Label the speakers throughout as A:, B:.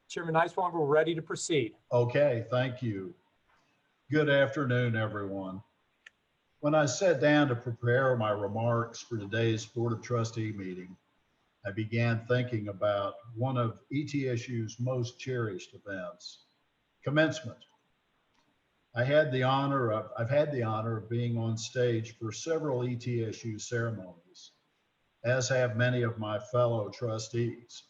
A: Chairman Niswonger, we're ready to proceed.
B: Okay, thank you. Good afternoon, everyone. When I sat down to prepare my remarks for today's Board of Trustee meeting, I began thinking about one of ETSU's most cherished events, commencement. I've had the honor of being on stage for several ETSU ceremonies, as have many of my fellow trustees.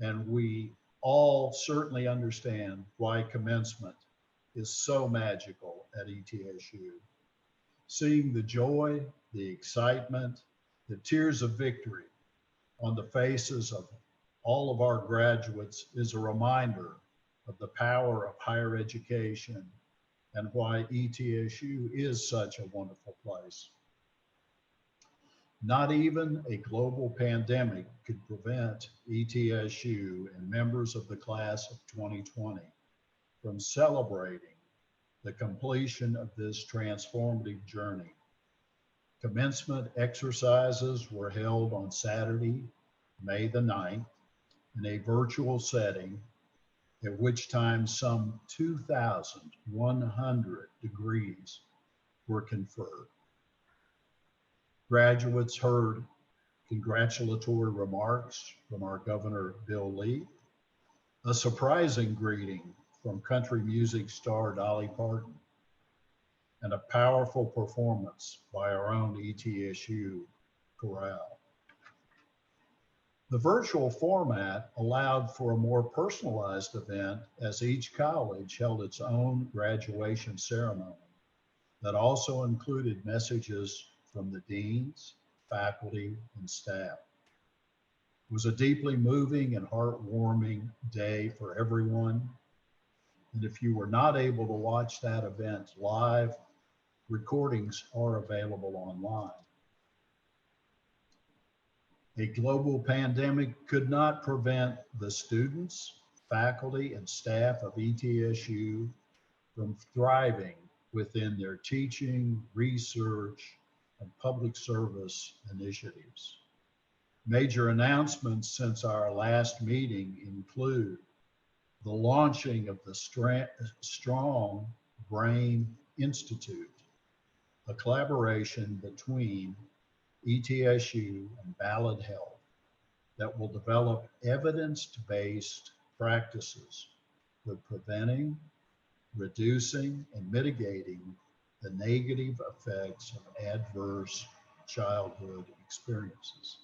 B: And we all certainly understand why commencement is so magical at ETSU. Seeing the joy, the excitement, the tears of victory on the faces of all of our graduates is a reminder of the power of higher education and why ETSU is such a wonderful place. Not even a global pandemic could prevent ETSU and members of the class of 2020 from celebrating the completion of this transformative journey. Commencement exercises were held on Saturday, May the 9th, in a virtual setting, at which time some 2,100 degrees were conferred. Graduates heard congratulatory remarks from our Governor, Bill Lee, a surprising greeting from country music star Dolly Parton, and a powerful performance by our own ETSU chorale. The virtual format allowed for a more personalized event as each college held its own graduation ceremony that also included messages from the deans, faculty, and staff. It was a deeply moving and heartwarming day for everyone. And if you were not able to watch that event live, recordings are available online. A global pandemic could not prevent the students, faculty, and staff of ETSU from thriving within their teaching, research, and public service initiatives. Major announcements since our last meeting include the launching of the Strong Brain Institute, a collaboration between ETSU and Ballad Health that will develop evidence-based practices for preventing, reducing, and mitigating the negative effects of adverse childhood experiences.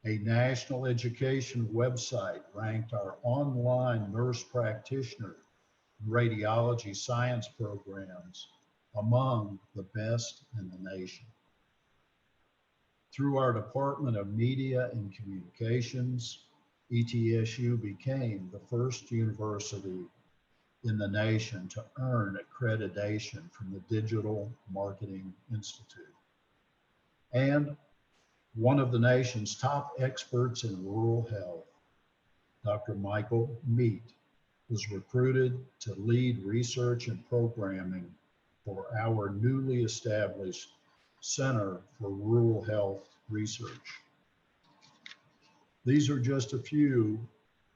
B: A national education website ranked our online nurse practitioner and radiology science programs among the best in the nation. Through our Department of Media and Communications, ETSU became the first university in the nation to earn accreditation from the Digital Marketing Institute. And one of the nation's top experts in rural health, Dr. Michael Meat, was recruited to lead research and programming for our newly established Center for Rural Health Research. These are just a few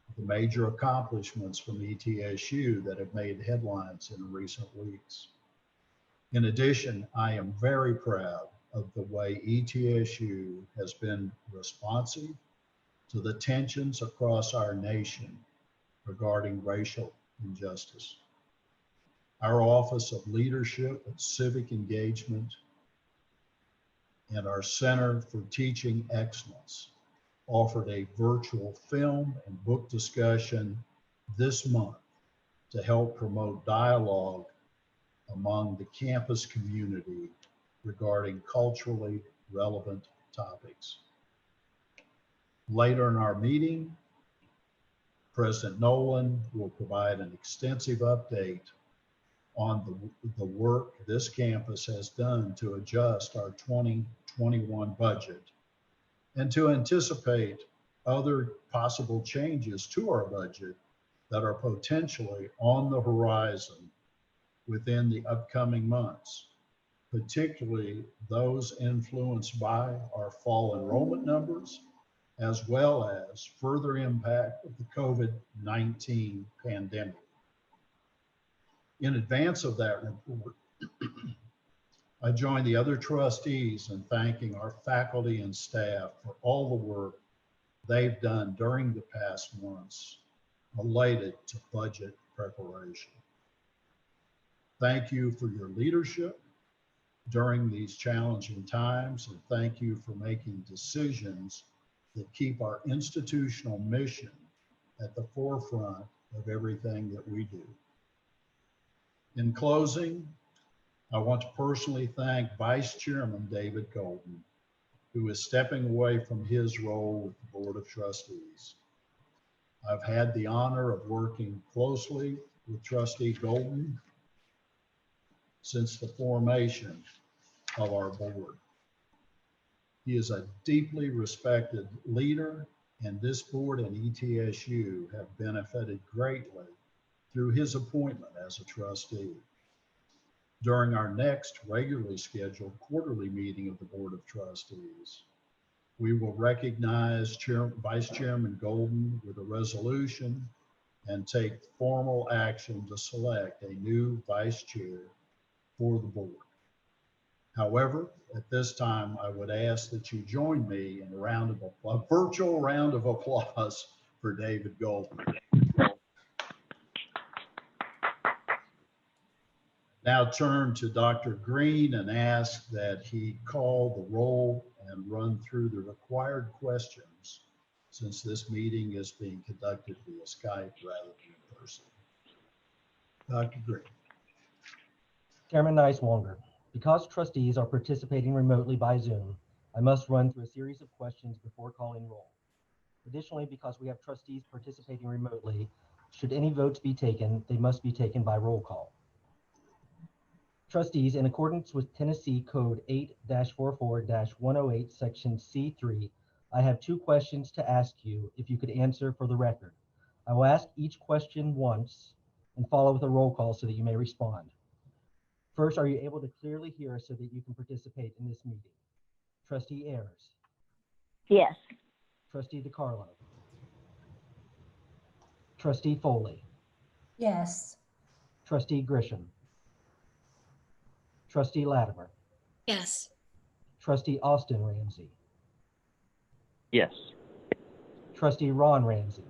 B: of the major accomplishments from ETSU that have made headlines in recent weeks. In addition, I am very proud of the way ETSU has been responsive to the tensions across our nation regarding racial injustice. Our Office of Leadership and Civic Engagement and our Center for Teaching Excellence offered a virtual film and book discussion this month to help promote dialogue among the campus community regarding culturally relevant topics. Later in our meeting, President Nolan will provide an extensive update on the work this campus has done to adjust our 2021 budget and to anticipate other possible changes to our budget that are potentially on the horizon within the upcoming months, particularly those influenced by our fall enrollment numbers as well as further impact of the COVID-19 pandemic. In advance of that report, I joined the other trustees in thanking our faculty and staff for all the work they've done during the past months related to budget preparation. Thank you for your leadership during these challenging times, and thank you for making decisions that keep our institutional mission at the forefront of everything that we do. In closing, I want to personally thank Vice Chairman David Golden, who is stepping away from his role with the Board of Trustees. I've had the honor of working closely with Trustee Golden since the formation of our board. He is a deeply respected leader, and this board and ETSU have benefited greatly through his appointment as a trustee. During our next regularly scheduled quarterly meeting of the Board of Trustees, we will recognize Vice Chairman Golden with a resolution and take formal action to select a new vice chair for the board. However, at this time, I would ask that you join me in a virtual round of applause for David Golden. Now turn to Dr. Green and ask that he call the roll and run through the required questions, since this meeting is being conducted via Skype rather than in person. Dr. Green.
C: Chairman Niswonger, because trustees are participating remotely by Zoom, I must run through a series of questions before calling roll. Additionally, because we have trustees participating remotely, should any votes be taken, they must be taken by roll call. Trustees, in accordance with Tennessee Code 8-44-108, Section C3, I have two questions to ask you if you could answer for the record. I will ask each question once and follow with a roll call so that you may respond. First, are you able to clearly hear us so that you can participate in this meeting? Trustee Ayers.
D: Yes.
C: Trustee DiCarlo. Trustee Foley.
E: Yes.
C: Trustee Grisham. Trustee Latimer.
E: Yes.
C: Trustee Austin Ramsey.
F: Yes.
C: Trustee Ron Ramsey.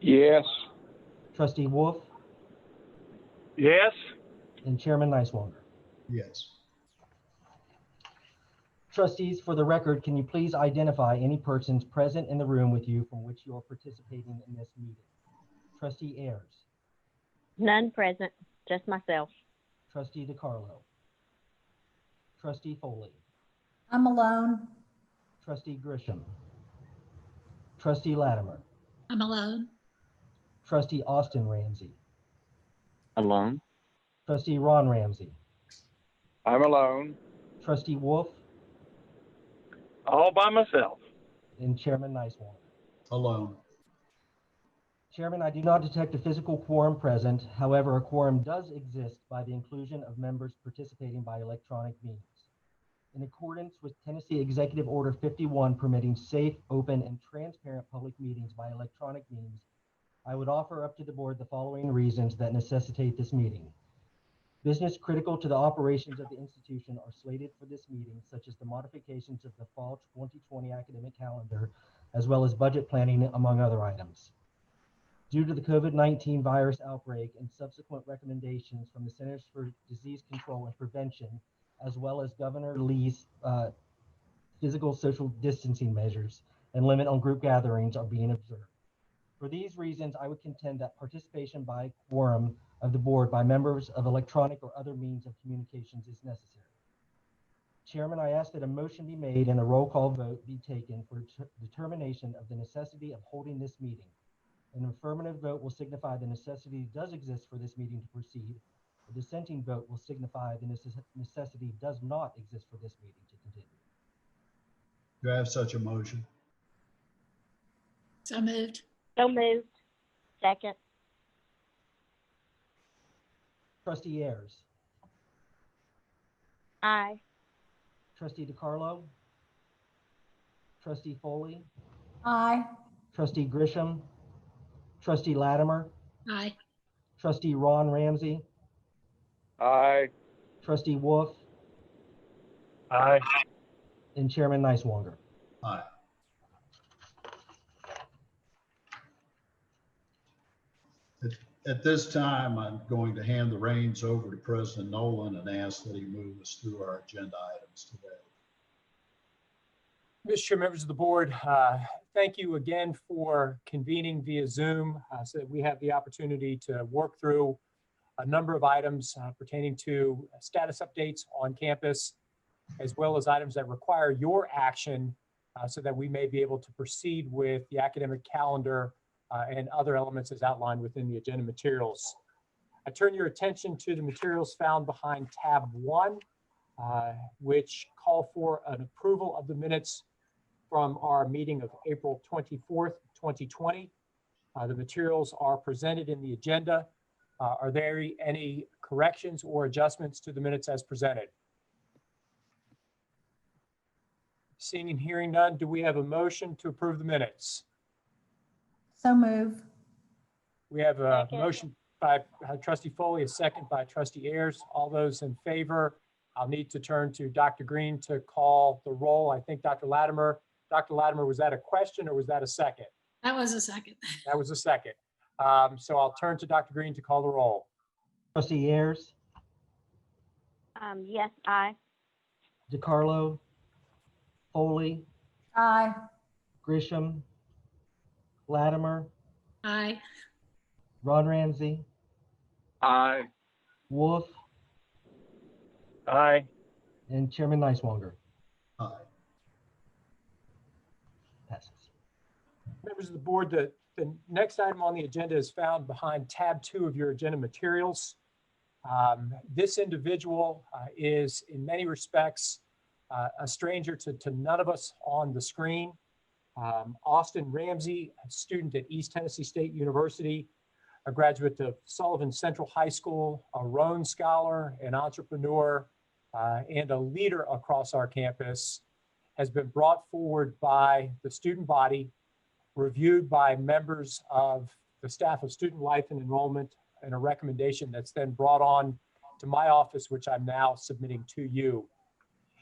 F: Yes.
C: Trustee Wolf.
F: Yes.
C: And Chairman Niswonger.
B: Yes.
C: Trustees, for the record, can you please identify any persons present in the room with you from which you are participating in this meeting? Trustee Ayers.
D: None present, just myself.
C: Trustee DiCarlo. Trustee Foley.
E: I'm alone.
C: Trustee Grisham. Trustee Latimer.
E: I'm alone.
C: Trustee Austin Ramsey.
F: Alone.
C: Trustee Ron Ramsey.
F: I'm alone.
C: Trustee Wolf.
F: All by myself.
C: And Chairman Niswonger.
B: Alone.
C: Chairman, I do not detect a physical quorum present. However, a quorum does exist by the inclusion of members participating by electronic means. In accordance with Tennessee Executive Order 51 permitting safe, open, and transparent public meetings by electronic means, I would offer up to the board the following reasons that necessitate this meeting. Business critical to the operations of the institution are slated for this meeting, such as the modifications of the fall 2020 academic calendar, as well as budget planning, among other items. Due to the COVID-19 virus outbreak and subsequent recommendations from the Centers for Disease Control and Prevention, as well as Governor Lee's physical social distancing measures and limit on group gatherings are being observed. For these reasons, I would contend that participation by quorum of the board by members of electronic or other means of communications is necessary. Chairman, I ask that a motion be made and a roll call vote be taken for determination of the necessity of holding this meeting. An affirmative vote will signify the necessity does exist for this meeting to proceed. A dissenting vote will signify the necessity does not exist for this meeting to continue.
B: Do I have such a motion?
E: So moved.
D: So moved. Second.
C: Trustee Ayers.
D: Aye.
C: Trustee DiCarlo. Trustee Foley.
E: Aye.
C: Trustee Grisham, Trustee Latimer,
E: Aye.
C: Trustee Ron Ramsey,
F: Aye.
C: Trustee Wolf,
F: Aye.
C: and Chairman Niswonger.
B: Aye. At this time, I'm going to hand the reins over to President Nolan and ask that he move us through our agenda items today.
A: Mr. Chair, members of the board, thank you again for convening via Zoom so that we have the opportunity to work through a number of items pertaining to status updates on campus, as well as items that require your action so that we may be able to proceed with the academic calendar and other elements as outlined within the agenda materials. I turn your attention to the materials found behind tab 1, which call for an approval of the minutes from our meeting of April 24th, 2020. The materials are presented in the agenda. Are there any corrections or adjustments to the minutes as presented? Seeing and hearing none, do we have a motion to approve the minutes?
E: So move.
A: We have a
D: Second.
A: motion by Trustee Foley, a second by Trustee Ayers. All those in favor, I'll need to turn to Dr. Green to call the roll. I think Dr. Latimer, was that a question or was that a second?
E: That was a second.
A: That was a second. So I'll turn to Dr. Green to call the roll.
C: Trustee Ayers,
D: Yes, aye.
C: DeCarlo, Foley,
E: Aye.
C: Grisham, Latimer,
E: Aye.
C: Ron Ramsey,
F: Aye.
C: Wolf,
F: Aye.
C: and Chairman Niswonger.
B: Aye.
C: Passes.
A: Members of the board, the next item on the agenda is found behind tab 2 of your agenda materials. This individual is in many respects a stranger to none of us on the screen. Austin Ramsey, a student at East Tennessee State University, a graduate of Sullivan Central High School, a Roan Scholar, an entrepreneur, and a leader across our campus, has been brought forward by the student body, reviewed by members of the staff of Student Life and Enrollment, and a recommendation that's then brought on to my office, which I'm now submitting to you.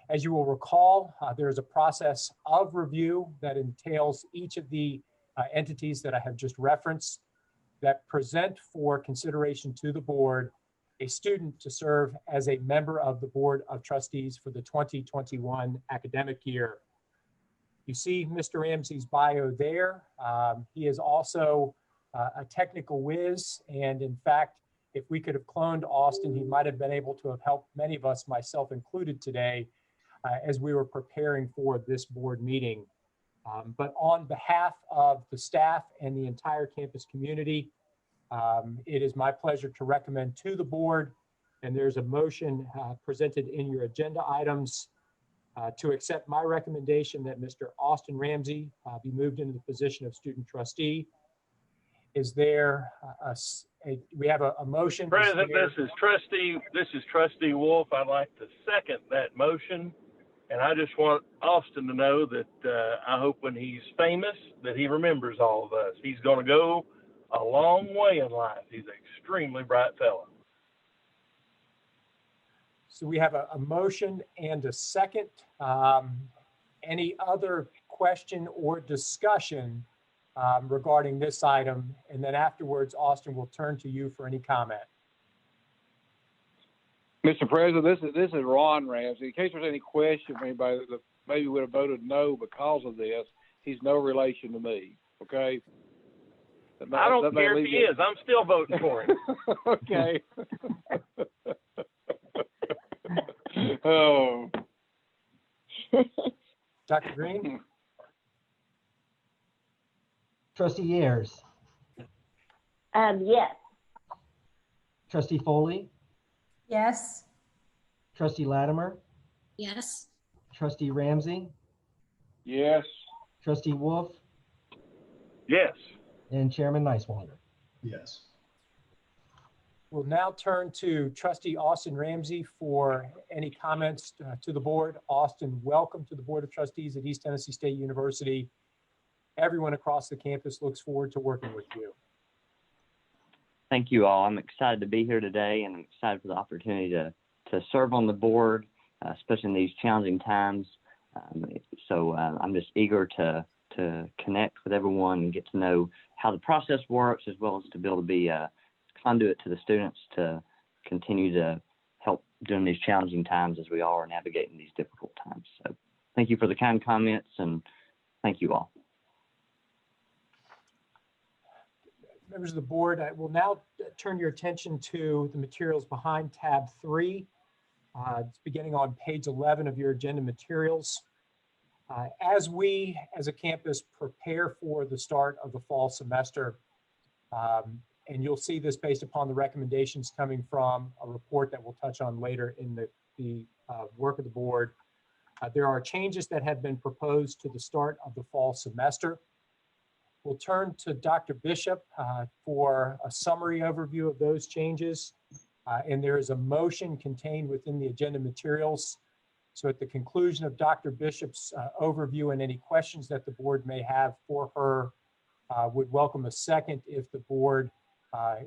A: As you will recall, there is a process of review that entails each of the entities that I have just referenced that present for consideration to the board a student to serve as a member of the Board of Trustees for the 2021 academic year. You see Mr. Ramsey's bio there. He is also a technical whiz, and in fact, if we could have cloned Austin, he might have been able to have helped many of us, myself included today, as we were preparing for this board meeting. But on behalf of the staff and the entire campus community, it is my pleasure to recommend to the board, and there's a motion presented in your agenda items to accept my recommendation that Mr. Austin Ramsey be moved into the position of student trustee. Is there we have a motion?
F: President, this is Trustee Wolf. I'd like to second that motion. And I just want Austin to know that I hope when he's famous that he remembers all of us. He's going to go a long way in life. He's an extremely bright fellow.
A: So we have a motion and a second. Any other question or discussion regarding this item? And then afterwards, Austin will turn to you for any comment.
G: Mr. President, this is Ron Ramsey. In case there's any question from anybody that maybe would have voted no because of this, he's no relation to me, okay?
F: I don't care if he is. I'm still voting for him.
G: Okay. Oh.
A: Dr. Green?
C: Trustee Ayers,
D: Yes.
C: Trustee Foley,
E: Yes.
C: Trustee Latimer,
E: Yes.
C: Trustee Ramsey,
G: Yes.
C: Trustee Wolf,
F: Yes.
C: and Chairman Niswonger.
B: Yes.
A: We'll now turn to Trustee Austin Ramsey for any comments to the board. Austin, welcome to the Board of Trustees at East Tennessee State University. everyone across the campus looks forward to working with you.
H: Thank you all. I'm excited to be here today, and I'm excited for the opportunity to serve on the board, especially in these challenging times. I'm just eager to connect with everyone and get to know how the process works, as well as to be able to be a conduit to the students to continue to help during these challenging times as we all are navigating these difficult times. So thank you for the kind comments, and thank you all.
A: Members of the board, I will now turn your attention to the materials behind tab 3. It's beginning on page 11 of your agenda materials. As we, as a campus, prepare for the start of the fall semester, and you'll see this based upon the recommendations coming from a report that we'll touch on later in the work of the board, there are changes that have been proposed to the start of the fall semester. We'll turn to Dr. Bishop for a summary overview of those changes. And there is a motion contained within the agenda materials. So at the conclusion of Dr. Bishop's overview and any questions that the board may have for her, would welcome a second if the board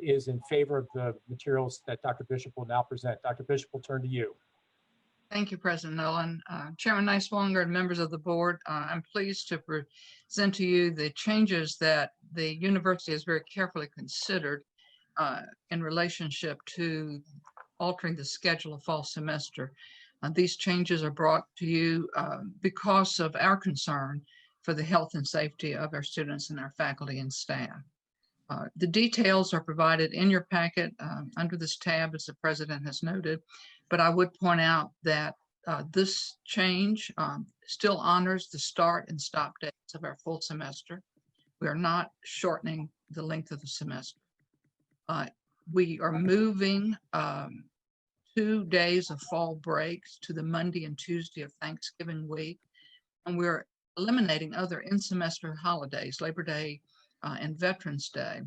A: is in favor of the materials that Dr. Bishop will now present. Dr. Bishop, will turn to you.
I: Thank you, President Nolan. Chairman Niswonger and members of the board, I'm pleased to present to you the changes that the university has very carefully considered in relationship to altering the schedule of fall semester. These changes are brought to you because of our concern for the health and safety of our students and our faculty and staff. The details are provided in your packet under this tab, as the president has noted, but I would point out that this change still honors the start and stop dates of our full semester. We are not shortening the length of the semester. We are moving 2 days of fall breaks to the Monday and Tuesday of Thanksgiving week, and we're eliminating other in-semester holidays, Labor Day and Veterans Day,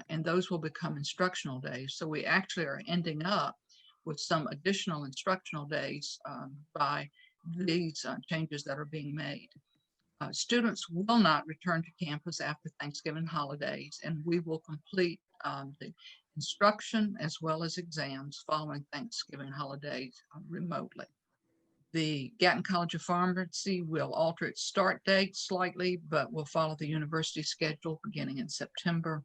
I: and those will become instructional days. So we actually are ending up with some additional instructional days by these changes that are being made. Students will not return to campus after Thanksgiving holidays, and we will complete the instruction as well as exams following Thanksgiving holidays remotely. The Gatton College of Pharmacy will alter its start date slightly, but will follow the university schedule beginning in September.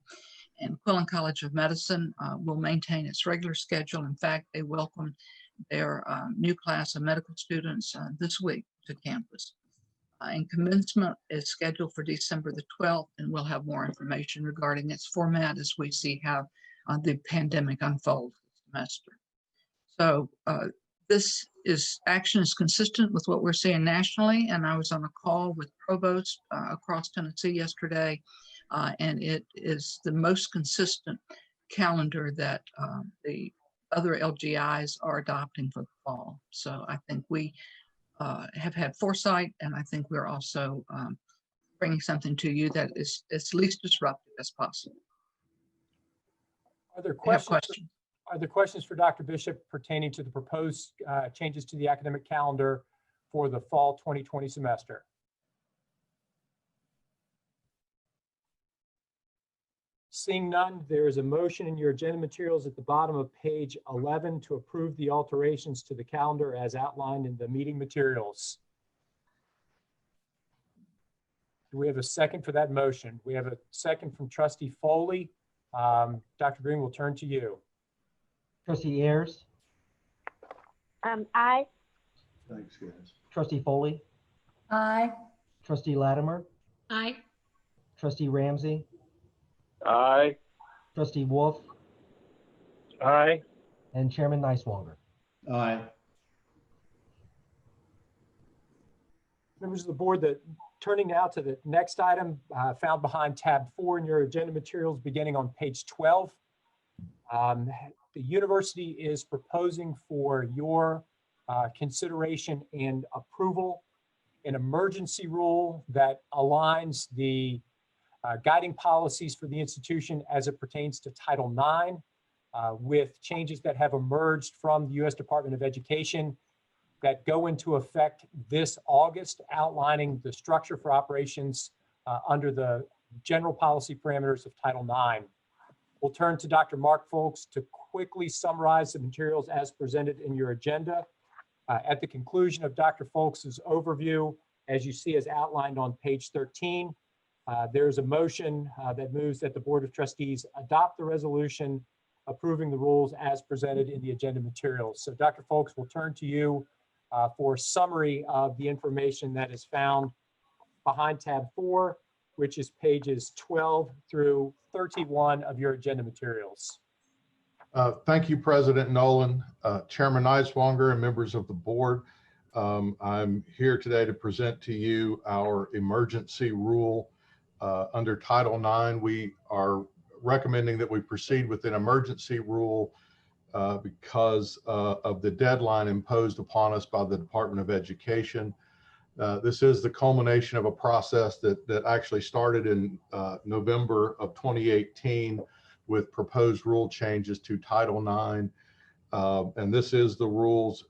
I: And Quillen College of Medicine will maintain its regular schedule. In fact, they welcome their new class of medical students this week to campus. And commencement is scheduled for December the 12th, and we'll have more information regarding its format as we see how the pandemic unfolds this semester. So this action is consistent with what we're seeing nationally, and I was on a call with provosts across Tennessee yesterday, and it is the most consistent calendar that the other LGIs are adopting for the fall. So I think we have had foresight, and I think we're also bringing something to you that is as least disruptive as possible.
A: Are there questions? Are there questions for Dr. Bishop pertaining to the proposed changes to the academic calendar for the fall 2020 semester? Seeing none, there is a motion in your agenda materials at the bottom of page 11 to approve the alterations to the calendar as outlined in the meeting materials. Do we have a second for that motion? We have a second from Trustee Foley. Dr. Green, will turn to you.
C: Trustee Ayers.
D: Aye.
B: Thanks, guys.
C: Trustee Foley.
E: Aye.
C: Trustee Latimer.
E: Aye.
C: Trustee Ramsey.
G: Aye.
C: Trustee Wolf.
F: Aye.
C: And Chairman Niswonger.
B: Aye.
A: Members of the board, turning now to the next item found behind tab 4 in your agenda materials beginning on page 12. The university is proposing for your consideration and approval an emergency rule that aligns the guiding policies for the institution as it pertains to Title IX with changes that have emerged from the U.S. Department of Education that go into effect this August, outlining the structure for operations under the general policy parameters of Title IX. We'll turn to Dr. Mark Folks to quickly summarize the materials as presented in your agenda. At the conclusion of Dr. Folks' overview, as you see as outlined on page 13, there's a motion that moves that the Board of Trustees adopt the resolution approving the rules as presented in the agenda materials. So Dr. Folks, will turn to you for a summary of the information that is found behind tab 4, which is pages 12 through 31 of your agenda materials.
J: Thank you, President Nolan, Chairman Niswonger, and members of the board. I'm here today to present to you our emergency rule under Title IX. We are recommending that we proceed with an emergency rule because of the deadline imposed upon us by the Department of Education. This is the culmination of a process that actually started in November of 2018 with proposed rule changes to Title IX. And this is the rules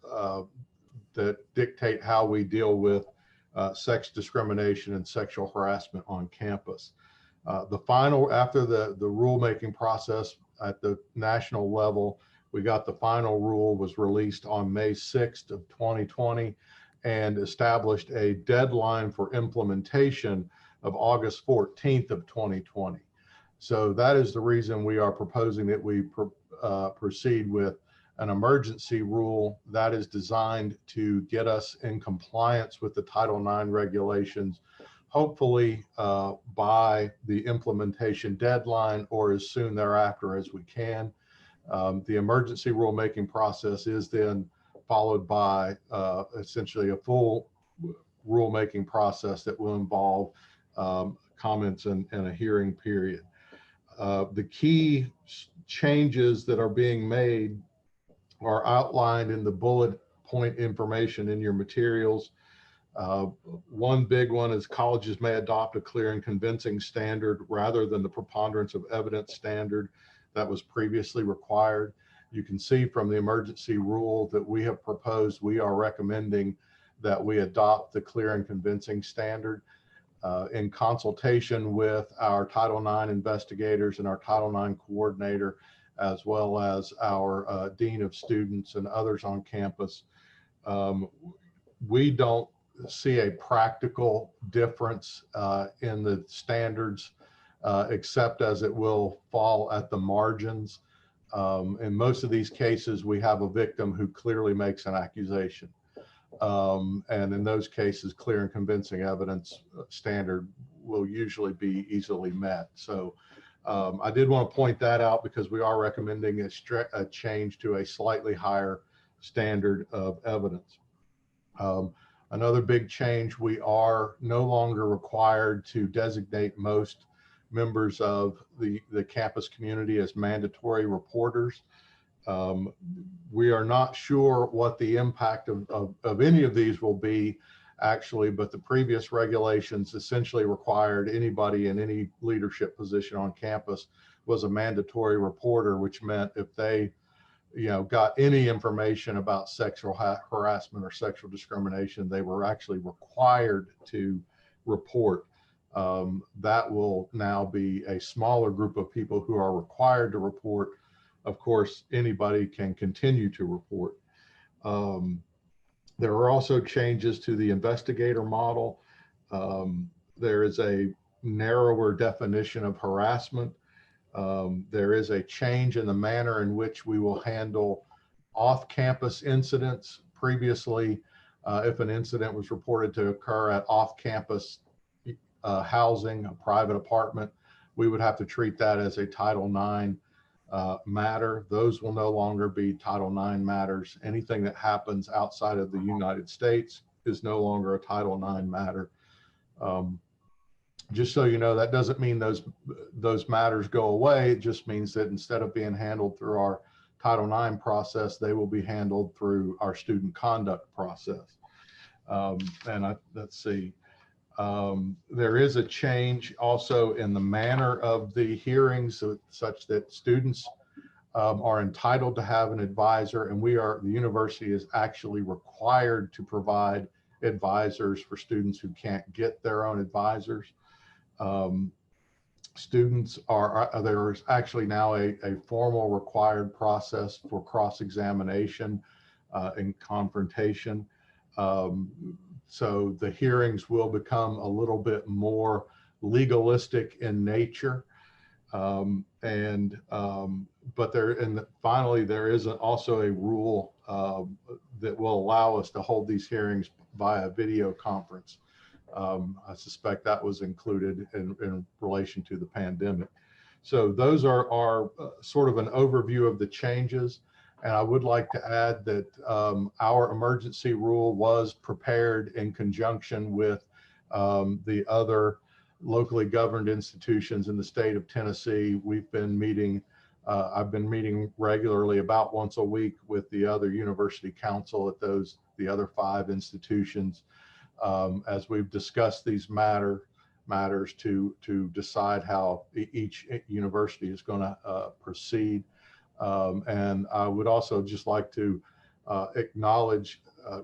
J: that dictate how we deal with sex discrimination and sexual harassment on campus. After the rulemaking process at the national level, we got the final rule was released on May 6th of 2020 and established a deadline for implementation of August 14th of 2020. So that is the reason we are proposing that we proceed with an emergency rule that is designed to get us in compliance with the Title IX regulations, hopefully by the implementation deadline or as soon thereafter as we can. The emergency rulemaking process is then followed by essentially a full rulemaking process that will involve comments and a hearing period. The key changes that are being made are outlined in the bullet point information in your materials. One big one is colleges may adopt a clear and convincing standard rather than the preponderance of evidence standard that was previously required. You can see from the emergency rule that we have proposed, we are recommending that we adopt the clear and convincing standard in consultation with our Title IX investigators and our Title IX coordinator, as well as our Dean of Students and others on campus. We don't see a practical difference in the standards, except as it will fall at the margins. In most of these cases, we have a victim who clearly makes an accusation. And in those cases, clear and convincing evidence standard will usually be easily met. So I did want to point that out because we are recommending a change to a slightly higher standard of evidence. Another big change, we are no longer required to designate most members of the campus community as mandatory reporters. We are not sure what the impact of any of these will be actually, but the previous regulations essentially required anybody in any leadership position on campus was a mandatory reporter, which meant if they got any information about sexual harassment or sexual discrimination, they were actually required to report. That will now be a smaller group of people who are required to report. Of course, anybody can continue to report. There are also changes to the investigator model. There is a narrower definition of harassment. There is a change in the manner in which we will handle off-campus incidents. Previously, if an incident was reported to occur at off-campus housing, a private apartment, we would have to treat that as a Title IX matter. Those will no longer be Title IX matters. Anything that happens outside of the United States is no longer a Title IX matter. Just so you know, that doesn't mean those matters go away. It just means that instead of being handled through our Title IX process, they will be handled through our student conduct process. Let's see. There is a change also in the manner of the hearings such that students are entitled to have an advisor, and the university is actually required to provide advisors for students who can't get their own advisors. Students there's actually now a formal required process for cross-examination and confrontation. So the hearings will become a little bit more legalistic in nature. Finally, there is also a rule that will allow us to hold these hearings via video conference. I suspect that was included in relation to the pandemic. So those are sort of an overview of the changes. And I would like to add that our emergency rule was prepared in conjunction with the other locally governed institutions in the state of Tennessee. We've been meeting, I've been meeting regularly about once a week with the other university council at the other 5 institutions as we've discussed these matters to decide how each university is going to proceed. And I would also just like to acknowledge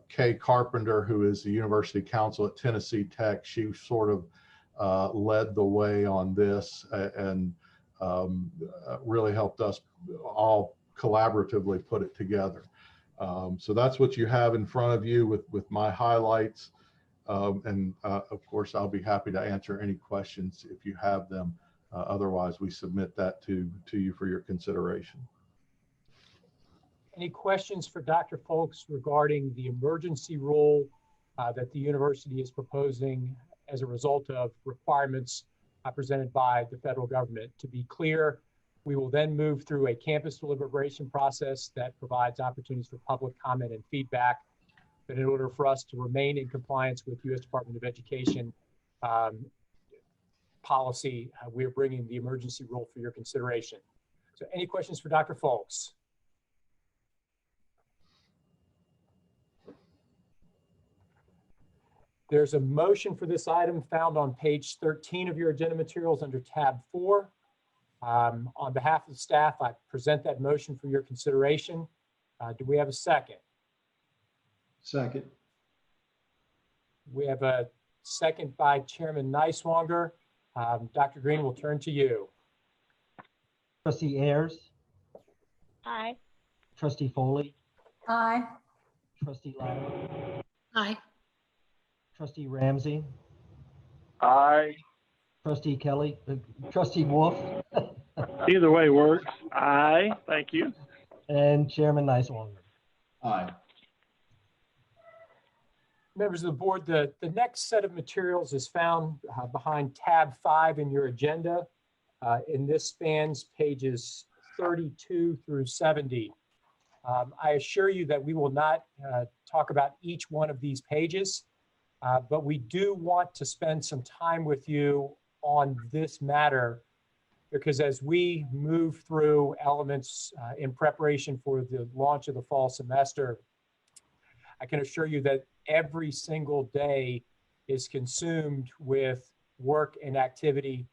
J: Kay Carpenter, who is the university counsel at Tennessee Tech. She sort of led the way on this and really helped us all collaboratively put it together. So that's what you have in front of you with my highlights. Of course, I'll be happy to answer any questions if you have them. Otherwise, we submit that to you for your consideration.
A: Any questions for Dr. Folks regarding the emergency rule that the university is proposing as a result of requirements presented by the federal government? To be clear, we will then move through a campus deliberation process that provides opportunities for public comment and feedback. But in order for us to remain in compliance with U.S. Department of Education policy, we're bringing the emergency rule for your consideration. So any questions for Dr. Folks? There's a motion for this item found on page 13 of your agenda materials under tab 4. On behalf of the staff, I present that motion for your consideration. Do we have a second?
B: Second.
A: We have a second by Chairman Niswonger. Dr. Green, will turn to you.
C: Trustee Ayers,
D: Aye.
C: Trustee Foley,
E: Aye.
C: Trustee Lauer,
E: Aye.
C: Trustee Ramsey,
F: Aye.
C: Trustee Kelly, Trustee Wolf,
F: Either way works. Aye. Thank you.
C: and Chairman Niswonger.
B: Aye.
A: Members of the board, the next set of materials is found behind tab 5 in your agenda. And this spans pages 32 through 70. I assure you that we will not talk about each one of these pages, but we do want to spend some time with you on this matter, because as we move through elements in preparation for the launch of the fall semester, I can assure you that every single day is consumed with work and activity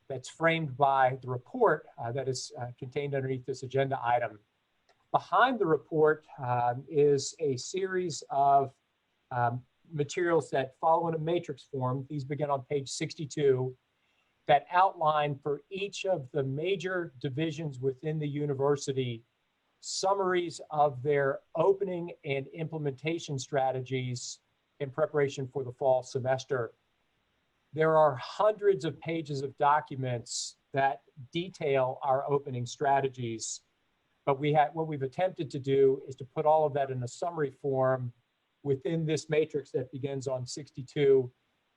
A: that's framed by the report that is contained underneath this agenda item. Behind the report is a series of materials that follow in a matrix form. These begin on page 62 that outline for each of the major divisions within the university summaries of their opening and implementation strategies in preparation for the fall semester. There are hundreds of pages of documents that detail our opening strategies, but what we've attempted to do is to put all of that in a summary form within this matrix that begins on 62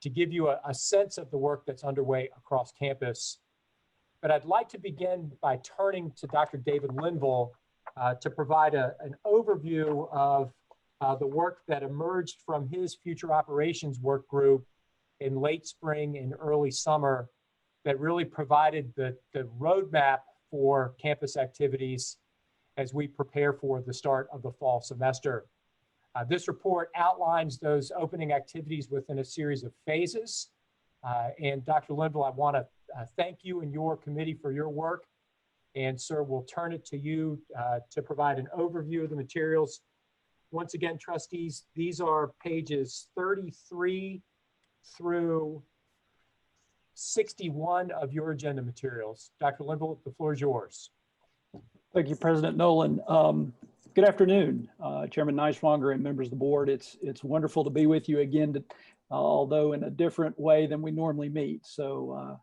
A: to give you a sense of the work that's underway across campus. But I'd like to begin by turning to Dr. David Linville to provide an overview of the work that emerged from his future operations work group in late spring and early summer that really provided the roadmap for campus activities as we prepare for the start of the fall semester. This report outlines those opening activities within a series of phases. And Dr. Linville, I want to thank you and your committee for your work. And sir, we'll turn it to you to provide an overview of the materials. Once again, trustees, these are pages 33 through 61 of your agenda materials. Dr. Linville, the floor is yours.
K: Thank you, President Nolan. Good afternoon, Chairman Niswonger and members of the board. It's wonderful to be with you again, although in a different way than we normally meet. So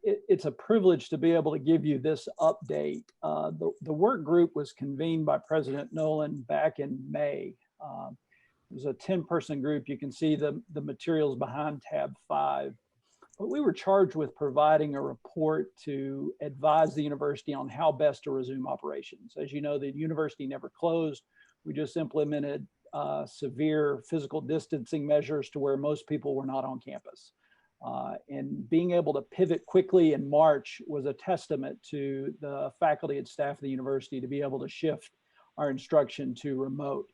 K: it's a privilege to be able to give you this update. The work group was convened by President Nolan back in May. It was a 10-person group. You can see the materials behind tab 5. But we were charged with providing a report to advise the university on how best to resume operations. As you know, the university never closed. We just implemented severe physical distancing measures to where most people were not on campus. And being able to pivot quickly in March was a testament to the faculty and staff of the university to be able to shift our instruction to remote.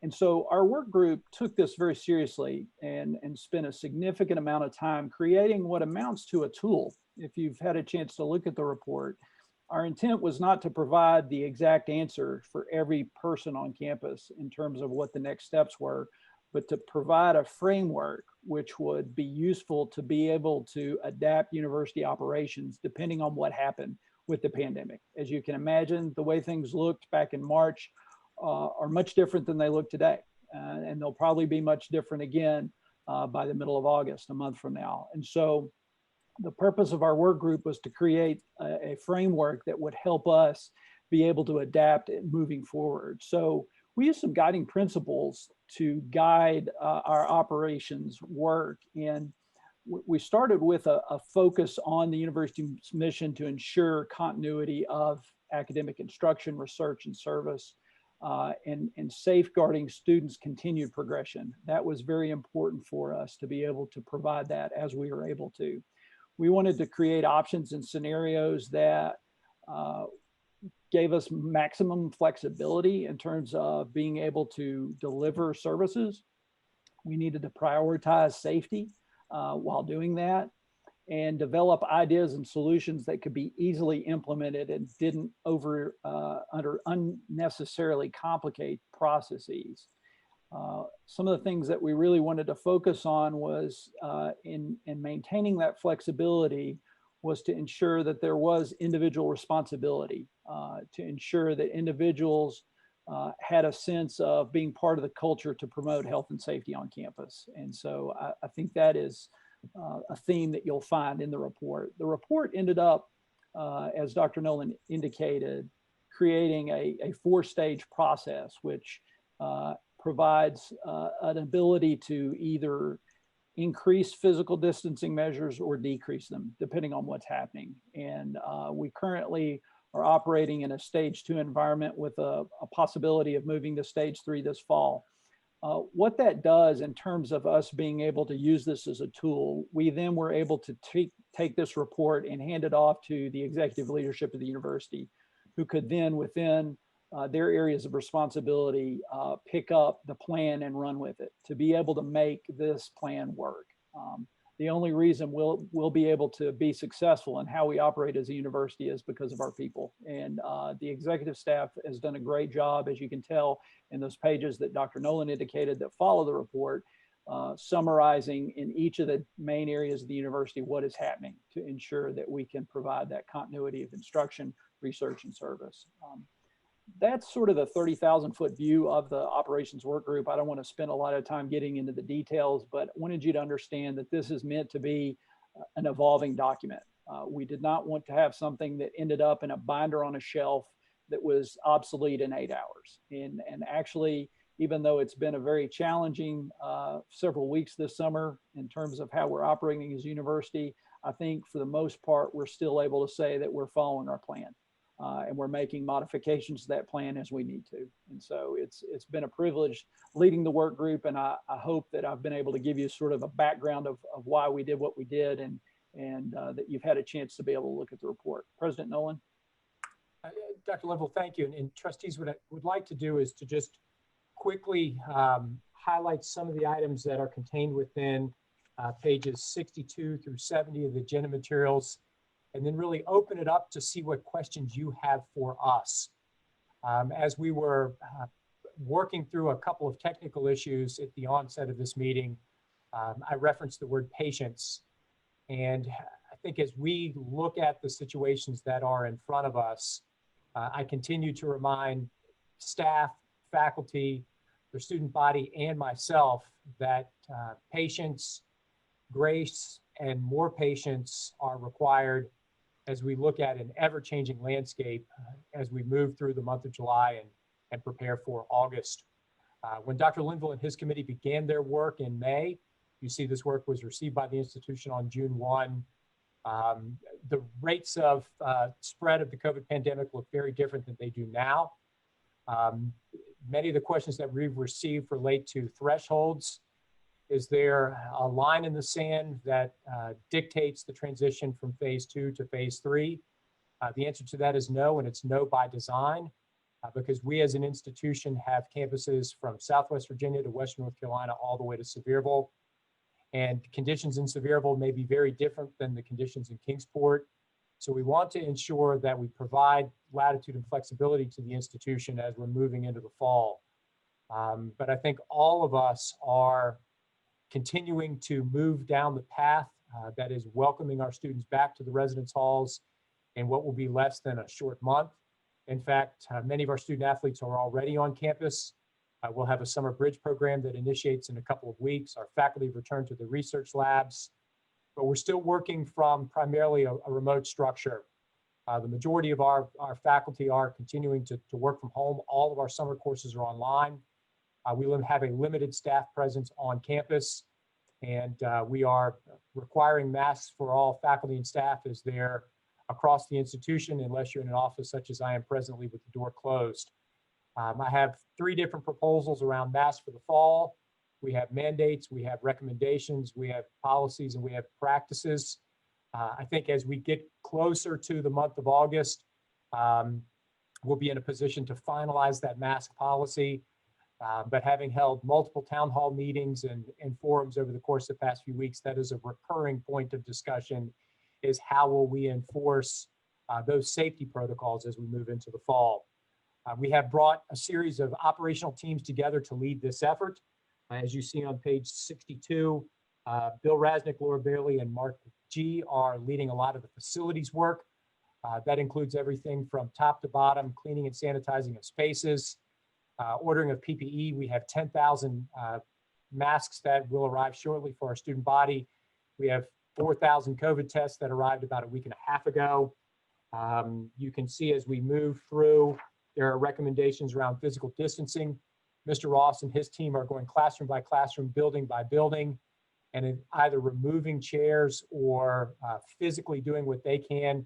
K: And so our work group took this very seriously and spent a significant amount of time creating what amounts to a tool. If you've had a chance to look at the report, our intent was not to provide the exact answer for every person on campus in terms of what the next steps were, but to provide a framework which would be useful to be able to adapt university operations depending on what happened with the pandemic. As you can imagine, the way things looked back in March are much different than they look today. And they'll probably be much different again by the middle of August, a month from now. And so the purpose of our work group was to create a framework that would help us be able to adapt moving forward. So we used some guiding principles to guide our operations work. And we started with a focus on the university's mission to ensure continuity of academic instruction, research, and service. And safeguarding students' continued progression. That was very important for us to be able to provide that as we were able to. We wanted to create options and scenarios that gave us maximum flexibility in terms of being able to deliver services. We needed to prioritize safety while doing that, and develop ideas and solutions that could be easily implemented and didn't unnecessarily complicate processes. Some of the things that we really wanted to focus on was in maintaining that flexibility was to ensure that there was individual responsibility, to ensure that individuals had a sense of being part of the culture to promote health and safety on campus. And so I think that is a theme that you'll find in the report. The report ended up, as Dr. Nolan indicated, creating a 4-stage process, which provides an ability to either increase physical distancing measures or decrease them, depending on what's happening. And we currently are operating in a stage 2 environment with a possibility of moving to stage 3 this fall. What that does in terms of us being able to use this as a tool, we then were able to take this report and hand it off to the executive leadership of the university, who could then within their areas of responsibility pick up the plan and run with it to be able to make this plan work. The only reason we'll be able to be successful in how we operate as a university is because of our people. And the executive staff has done a great job, as you can tell in those pages that Dr. Nolan indicated that follow the report, summarizing in each of the main areas of the university what is happening to ensure that we can provide that continuity of instruction, research, and service. That's sort of the 30,000-foot view of the operations work group. I don't want to spend a lot of time getting into the details, but wanted you to understand that this is meant to be an evolving document. We did not want to have something that ended up in a binder on a shelf that was obsolete in 8 hours. And actually, even though it's been a very challenging several weeks this summer in terms of how we're operating as a university, I think for the most part, we're still able to say that we're following our plan. And we're making modifications to that plan as we need to. And so it's been a privilege leading the work group, and I hope that I've been able to give you sort of a background of why we did what we did, and that you've had a chance to be able to look at the report. President Nolan?
A: Dr. Linville, thank you. And trustees, what I would like to do is to just quickly highlight some of the items that are contained within pages 62 through 70 of the agenda materials, and then really open it up to see what questions you have for us. As we were working through a couple of technical issues at the onset of this meeting, I referenced the word patience. And I think as we look at the situations that are in front of us, I continue to remind staff, faculty, their student body, and myself that patience, grace, and more patience are required as we look at an ever-changing landscape as we move through the month of July and prepare for August. When Dr. Linville and his committee began their work in May, you see this work was received by the institution on June 1. The rates of spread of the COVID pandemic look very different than they do now. Many of the questions that we've received relate to thresholds. Is there a line in the sand that dictates the transition from phase 2 to phase 3? The answer to that is no, and it's no by design, because we as an institution have campuses from Southwest Virginia to Western North Carolina all the way to Sevierville. And conditions in Sevierville may be very different than the conditions in Kingsport. So we want to ensure that we provide latitude and flexibility to the institution as we're moving into the fall. But I think all of us are continuing to move down the path that is welcoming our students back to the residence halls in what will be less than a short month. In fact, many of our student athletes are already on campus. We'll have a summer bridge program that initiates in a couple of weeks. Our faculty return to the research labs, but we're still working from primarily a remote structure. The majority of our faculty are continuing to work from home. All of our summer courses are online. We have a limited staff presence on campus, and we are requiring masks for all faculty and staff as they're across the institution, unless you're in an office such as I am presently with the door closed. I have 3 different proposals around masks for the fall. We have mandates, we have recommendations, we have policies, and we have practices. I think as we get closer to the month of August, we'll be in a position to finalize that mask policy. But having held multiple town hall meetings and forums over the course of the past few weeks, that is a recurring point of discussion, is how will we enforce those safety protocols as we move into the fall. We have brought a series of operational teams together to lead this effort. As you see on page 62, Bill Rasnick, Laura Bailey, and Mark G are leading a lot of the facilities work. That includes everything from top to bottom, cleaning and sanitizing of spaces, ordering of PPE. We have 10,000 masks that will arrive shortly for our student body. We have 4,000 COVID tests that arrived about a week and a half ago. You can see as we move through, there are recommendations around physical distancing. Mr. Ross and his team are going classroom by classroom, building by building, and either removing chairs or physically doing what they can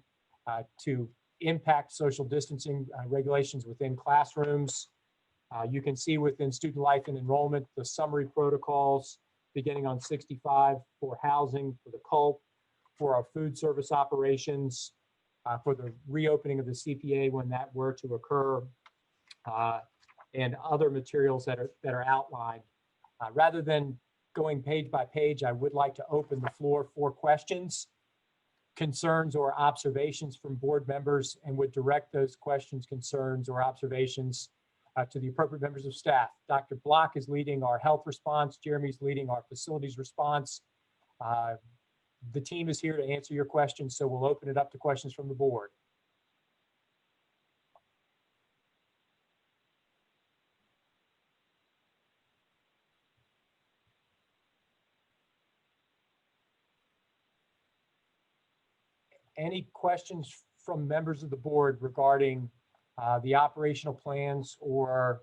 A: to impact social distancing regulations within classrooms. You can see within student life and enrollment, the summary protocols beginning on 65 for housing, for the CULP, for our food service operations, for the reopening of the CPA when that were to occur, and other materials that are outlined. Rather than going page by page, I would like to open the floor for questions, concerns, or observations from board members, and would direct those questions, concerns, or observations to the appropriate members of staff. Dr. Block is leading our health response. Jeremy's leading our facilities response. The team is here to answer your questions, so we'll open it up to questions from the board. Any questions from members of the board regarding the operational plans or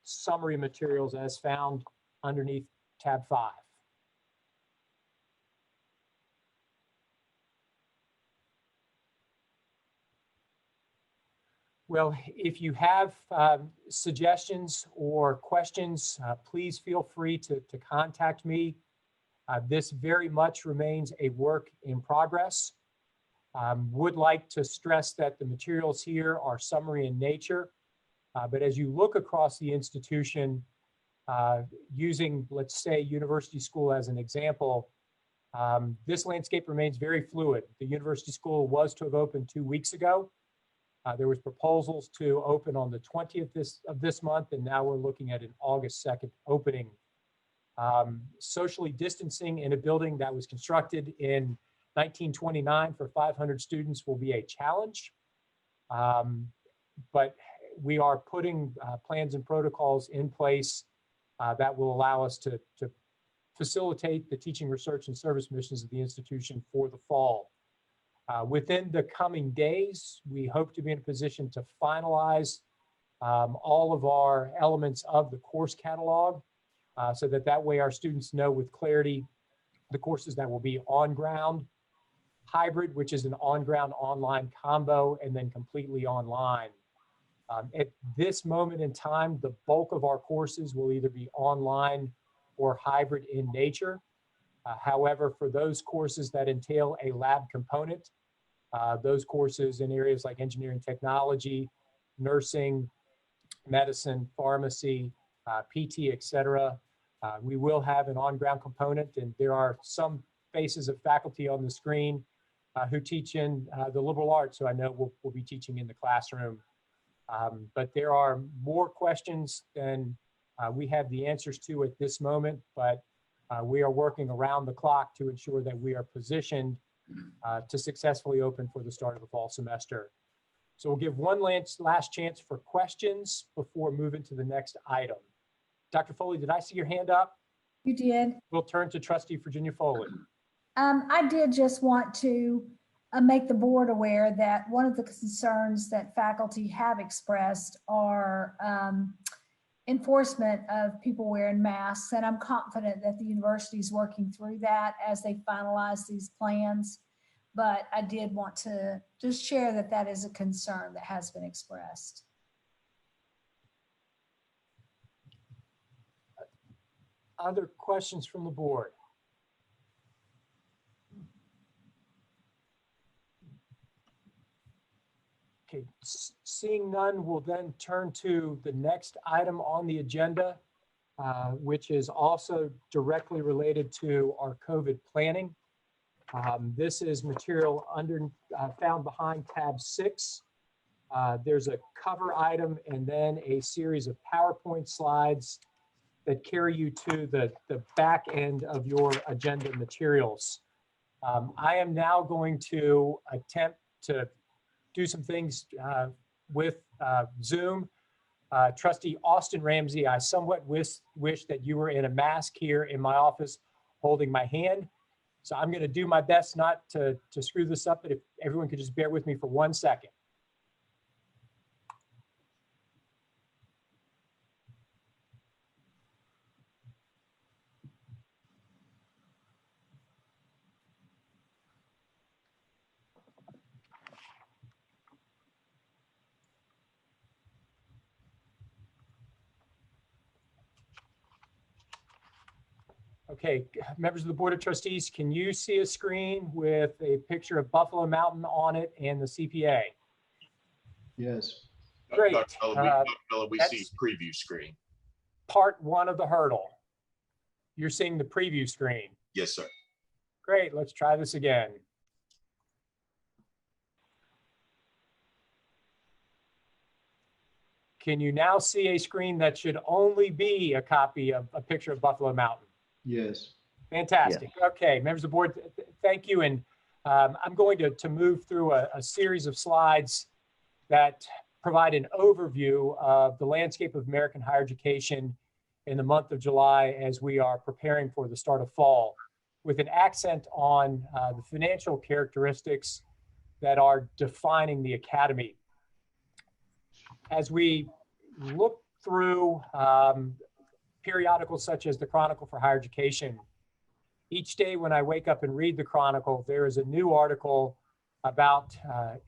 A: summary materials as found underneath tab 5? Well, if you have suggestions or questions, please feel free to contact me. This very much remains a work in progress. Would like to stress that the materials here are summary in nature, but as you look across the institution, using, let's say, University School as an example, this landscape remains very fluid. The University School was to have opened 2 weeks ago. There was proposals to open on the 20th of this month, and now we're looking at an August 2nd opening. Socially distancing in a building that was constructed in 1929 for 500 students will be a challenge. But we are putting plans and protocols in place that will allow us to facilitate the teaching, research, and service missions of the institution for the fall. Within the coming days, we hope to be in a position to finalize all of our elements of the course catalog so that way our students know with clarity the courses that will be on ground, hybrid, which is an on-ground online combo, and then completely online. At this moment in time, the bulk of our courses will either be online or hybrid in nature. However, for those courses that entail a lab component, those courses in areas like engineering technology, nursing, medicine, pharmacy, PT, etc., we will have an on-ground component, and there are some faces of faculty on the screen who teach in the liberal arts, who I know will be teaching in the classroom. But there are more questions than we have the answers to at this moment, but we are working around the clock to ensure that we are positioned to successfully open for the start of the fall semester. So we'll give one last chance for questions before moving to the next item. Dr. Foley, did I see your hand up?
E: You did.
A: We'll turn to Trustee Virginia Foley.
E: I did just want to make the board aware that one of the concerns that faculty have expressed are enforcement of people wearing masks, and I'm confident that the university is working through that as they finalize these plans. But I did want to just share that that is a concern that has been expressed.
A: Other questions from the board? Okay, seeing none, we'll then turn to the next item on the agenda, which is also directly related to our COVID planning. This is material found behind tab 6. There's a cover item and then a series of PowerPoint slides that carry you to the back end of your agenda materials. I am now going to attempt to do some things with Zoom. Trustee Austin Ramsey, I somewhat wish that you were in a mask here in my office holding my hand. So I'm going to do my best not to screw this up, but if everyone could just bear with me for 1 second. Okay, members of the Board of Trustees, can you see a screen with a picture of Buffalo Mountain on it and the CPA?
B: Yes.
A: Great.
L: Dr. Miller, we see preview screen.
A: Part 1 of the hurdle. You're seeing the preview screen.
L: Yes, sir.
A: Great, let's try this again. Can you now see a screen that should only be a copy of a picture of Buffalo Mountain?
B: Yes.
A: Fantastic. Yes. Okay, members of the board, thank you. And I'm going to move through a series of slides that provide an overview of the landscape of American higher education in the month of July as we are preparing for the start of fall, with an accent on the financial characteristics that are defining the academy. As we look through periodicals such as the Chronicle for Higher Education, each day when I wake up and read the Chronicle, there is a new article about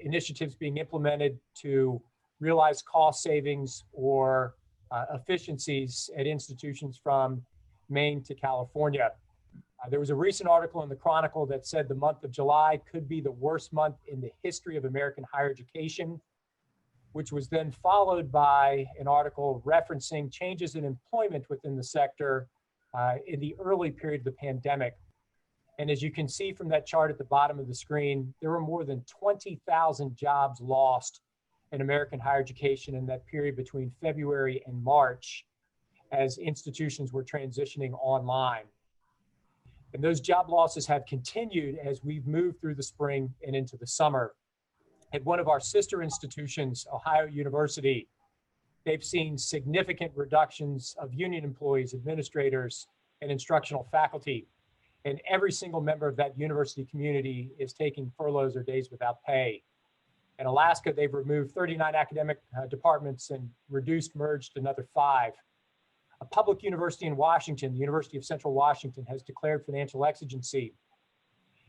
A: initiatives being implemented to realize cost savings or efficiencies at institutions from Maine to California. There was a recent article in the Chronicle that said the month of July could be the worst month in the history of American higher education, which was then followed by an article referencing changes in employment within the sector in the early period of the pandemic. And as you can see from that chart at the bottom of the screen, there were more than 20,000 jobs lost in American higher education in that period between February and March. as institutions were transitioning online. And those job losses have continued as we've moved through the spring and into the summer. At one of our sister institutions, Ohio University, they've seen significant reductions of union employees, administrators, and instructional faculty. And every single member of that university community is taking furloughs or days without pay. In Alaska, they've removed 39 academic departments and merged another 5. A public university in Washington, the University of Central Washington, has declared financial exigency.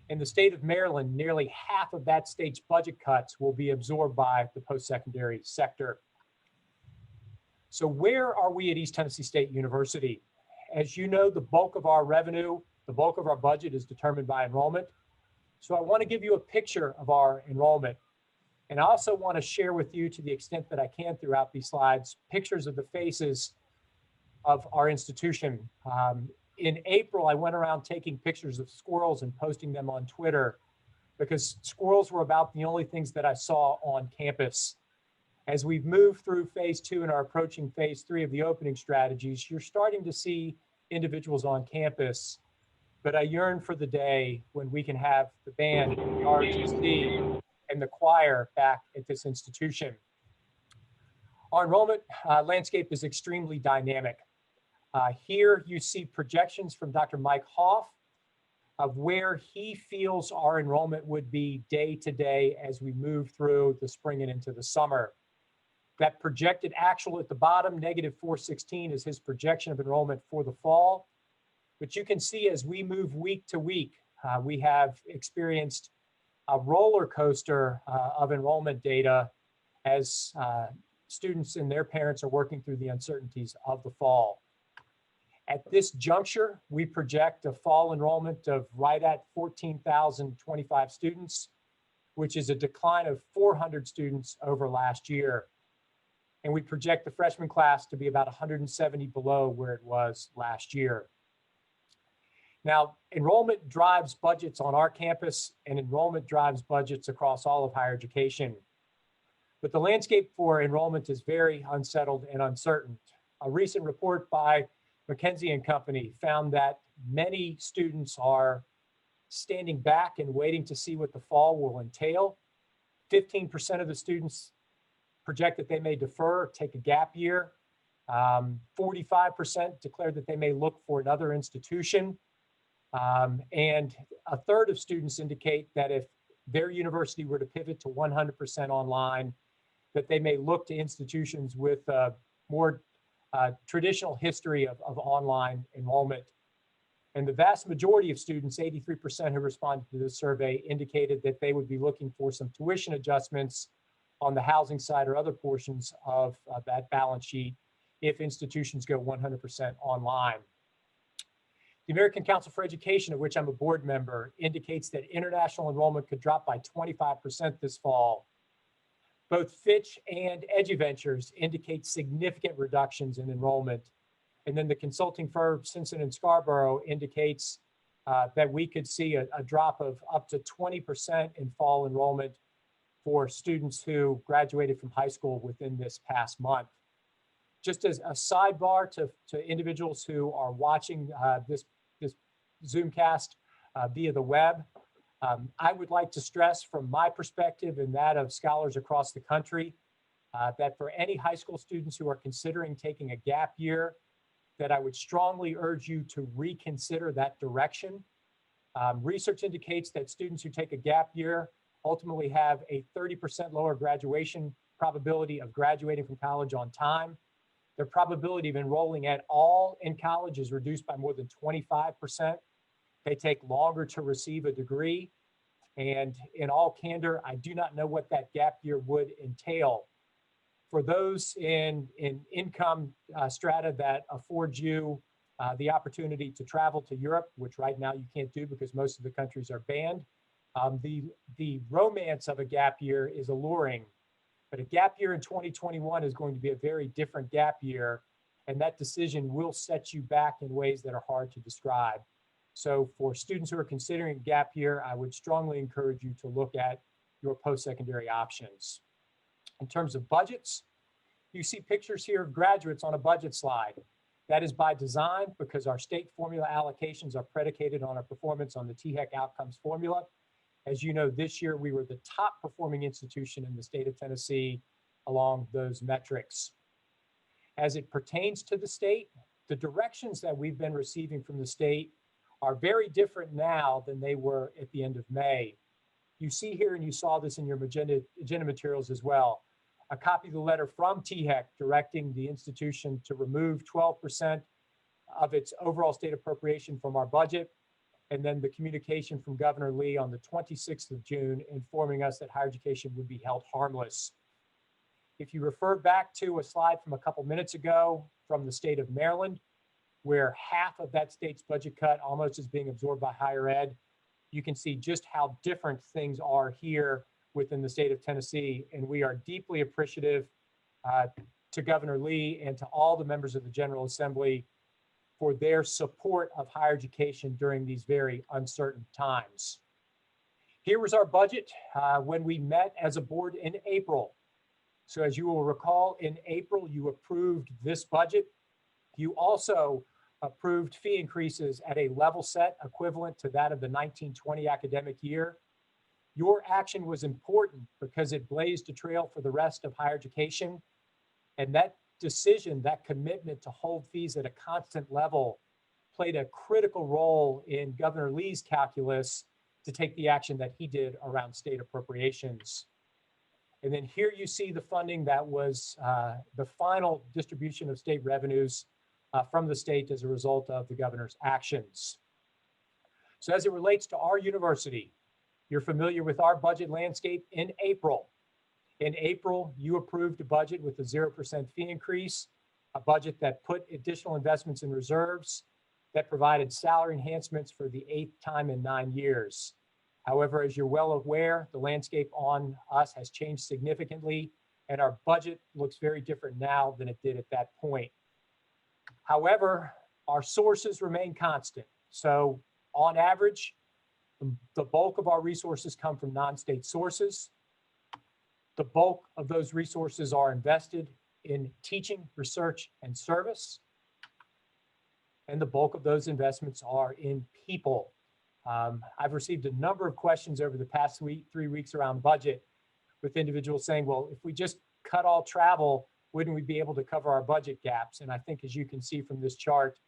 A: In the state of Maryland, nearly half of that state's budget cuts will be absorbed by the post-secondary sector. So where are we at East Tennessee State University? As you know, the bulk of our revenue, the bulk of our budget is determined by enrollment. So I want to give you a picture of our enrollment. And I also want to share with you, to the extent that I can throughout these slides, pictures of the faces of our institution. In April, I went around taking pictures of squirrels and posting them on Twitter because squirrels were about the only things that I saw on campus. As we've moved through phase 2 and are approaching phase 3 of the opening strategies, you're starting to see individuals on campus, but I yearn for the day when we can have the band, the ROTC, and the choir back at this institution. Our enrollment landscape is extremely dynamic. Here you see projections from Dr. Mike Hoff of where he feels our enrollment would be day to day as we move through the spring and into the summer. That projected actual at the bottom, -416, is his projection of enrollment for the fall. But you can see as we move week to week, we have experienced a roller coaster of enrollment data as students and their parents are working through the uncertainties of the fall. At this juncture, we project a fall enrollment of right at 14,025 students, which is a decline of 400 students over last year. And we project the freshman class to be about 170 below where it was last year. Now, enrollment drives budgets on our campus, and enrollment drives budgets across all of higher education. But the landscape for enrollment is very unsettled and uncertain. A recent report by McKinsey & Company found that many students are standing back and waiting to see what the fall will entail. 15% of the students project that they may defer, take a gap year. 45% declared that they may look for another institution. And a third of students indicate that if their university were to pivot to 100% online, that they may look to institutions with a more traditional history of online enrollment. And the vast majority of students, 83% who responded to this survey, indicated that they would be looking for some tuition adjustments on the housing side or other portions of that balance sheet if institutions go 100% online. The American Council for Education, of which I'm a board member, indicates that international enrollment could drop by 25% this fall. Both Fitch and EduVentures indicate significant reductions in enrollment. And then the consulting firm Simpson & Scarborough indicates that we could see a drop of up to 20% in fall enrollment for students who graduated from high school within this past month. Just as a sidebar to individuals who are watching this Zoomcast via the web, I would like to stress from my perspective and that of scholars across the country that for any high school students who are considering taking a gap year, that I would strongly urge you to reconsider that direction. Research indicates that students who take a gap year ultimately have a 30% lower graduation probability of graduating from college on time. Their probability of enrolling at all in college is reduced by more than 25%. They take longer to receive a degree. And in all candor, I do not know what that gap year would entail. For those in income strata that affords you the opportunity to travel to Europe, which right now you can't do because most of the countries are banned, the romance of a gap year is alluring. But a gap year in 2021 is going to be a very different gap year, and that decision will set you back in ways that are hard to describe. So for students who are considering a gap year, I would strongly encourage you to look at your post-secondary options. In terms of budgets, you see pictures here of graduates on a budget slide. That is by design because our state formula allocations are predicated on our performance on the THEC outcomes formula. As you know, this year we were the top performing institution in the state of Tennessee along those metrics. As it pertains to the state, the directions that we've been receiving from the state are very different now than they were at the end of May. You see here, and you saw this in your agenda materials as well, a copy of the letter from THEC directing the institution to remove 12% of its overall state appropriation from our budget, and then the communication from Governor Lee on the 26th of June informing us that higher education would be held harmless. If you refer back to a slide from a couple minutes ago from the state of Maryland, where half of that state's budget cut almost is being absorbed by higher ed, you can see just how different things are here within the state of Tennessee. And we are deeply appreciative to Governor Lee and to all the members of the General Assembly for their support of higher education during these very uncertain times. Here was our budget when we met as a board in April. So as you will recall, in April, you approved this budget. You also approved fee increases at a level set equivalent to that of the 1920 academic year. Your action was important because it blazed a trail for the rest of higher education. And that decision, that commitment to hold fees at a constant level played a critical role in Governor Lee's calculus to take the action that he did around state appropriations. And then here you see the funding that was the final distribution of state revenues from the state as a result of the governor's actions. So as it relates to our university, you're familiar with our budget landscape in April. In April, you approved a budget with a 0% fee increase, a budget that put additional investments in reserves, that provided salary enhancements for the 8th time in 9 years. However, as you're well aware, the landscape on us has changed significantly, and our budget looks very different now than it did at that point. However, our sources remain constant. So on average, the bulk of our resources come from non-state sources. The bulk of those resources are invested in teaching, research, and service. And the bulk of those investments are in people. I've received a number of questions over the past 3 weeks around budget with individuals saying, well, if we just cut all travel, wouldn't we be able to cover our budget gaps? And I think, as you can see from this chart,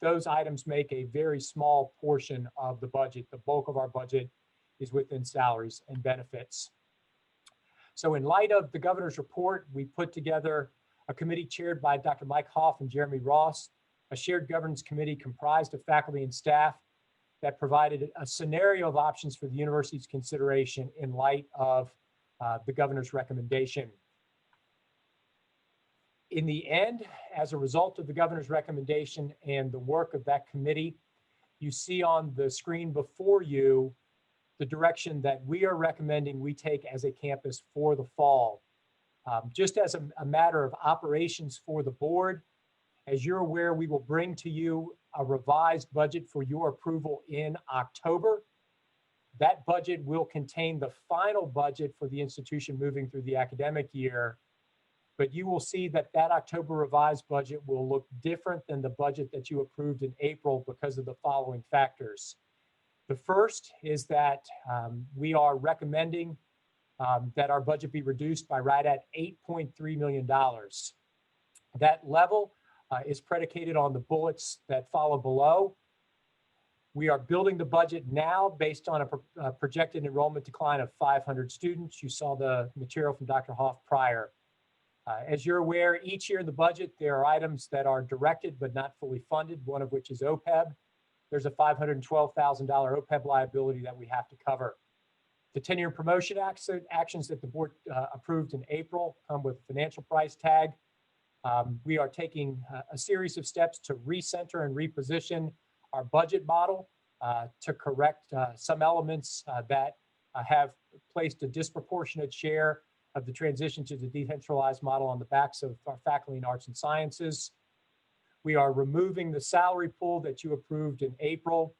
A: those items make a very small portion of the budget. The bulk of our budget is within salaries and benefits. So in light of the governor's report, we put together a committee chaired by Dr. Mike Hoff and Jeremy Ross, a shared governance committee comprised of faculty and staff that provided a scenario of options for the university's consideration in light of the governor's recommendation. In the end, as a result of the governor's recommendation and the work of that committee, you see on the screen before you the direction that we are recommending we take as a campus for the fall. Just as a matter of operations for the board, as you're aware, we will bring to you a revised budget for your approval in October. That budget will contain the final budget for the institution moving through the academic year. But you will see that that October revised budget will look different than the budget that you approved in April because of the following factors. The first is that we are recommending that our budget be reduced by right at $8.3 million. That level is predicated on the bullets that follow below. We are building the budget now based on a projected enrollment decline of 500 students. You saw the material from Dr. Hoff prior. As you're aware, each year in the budget, there are items that are directed but not fully funded, one of which is OPEB. There's a $512,000 OPEB liability that we have to cover. The tenure and promotion actions that the board approved in April come with a financial price tag. We are taking a series of steps to recenter and reposition our budget model to correct some elements that have placed a disproportionate share of the transition to the decentralized model on the backs of our faculty in arts and sciences. We are removing the salary pool that you approved in April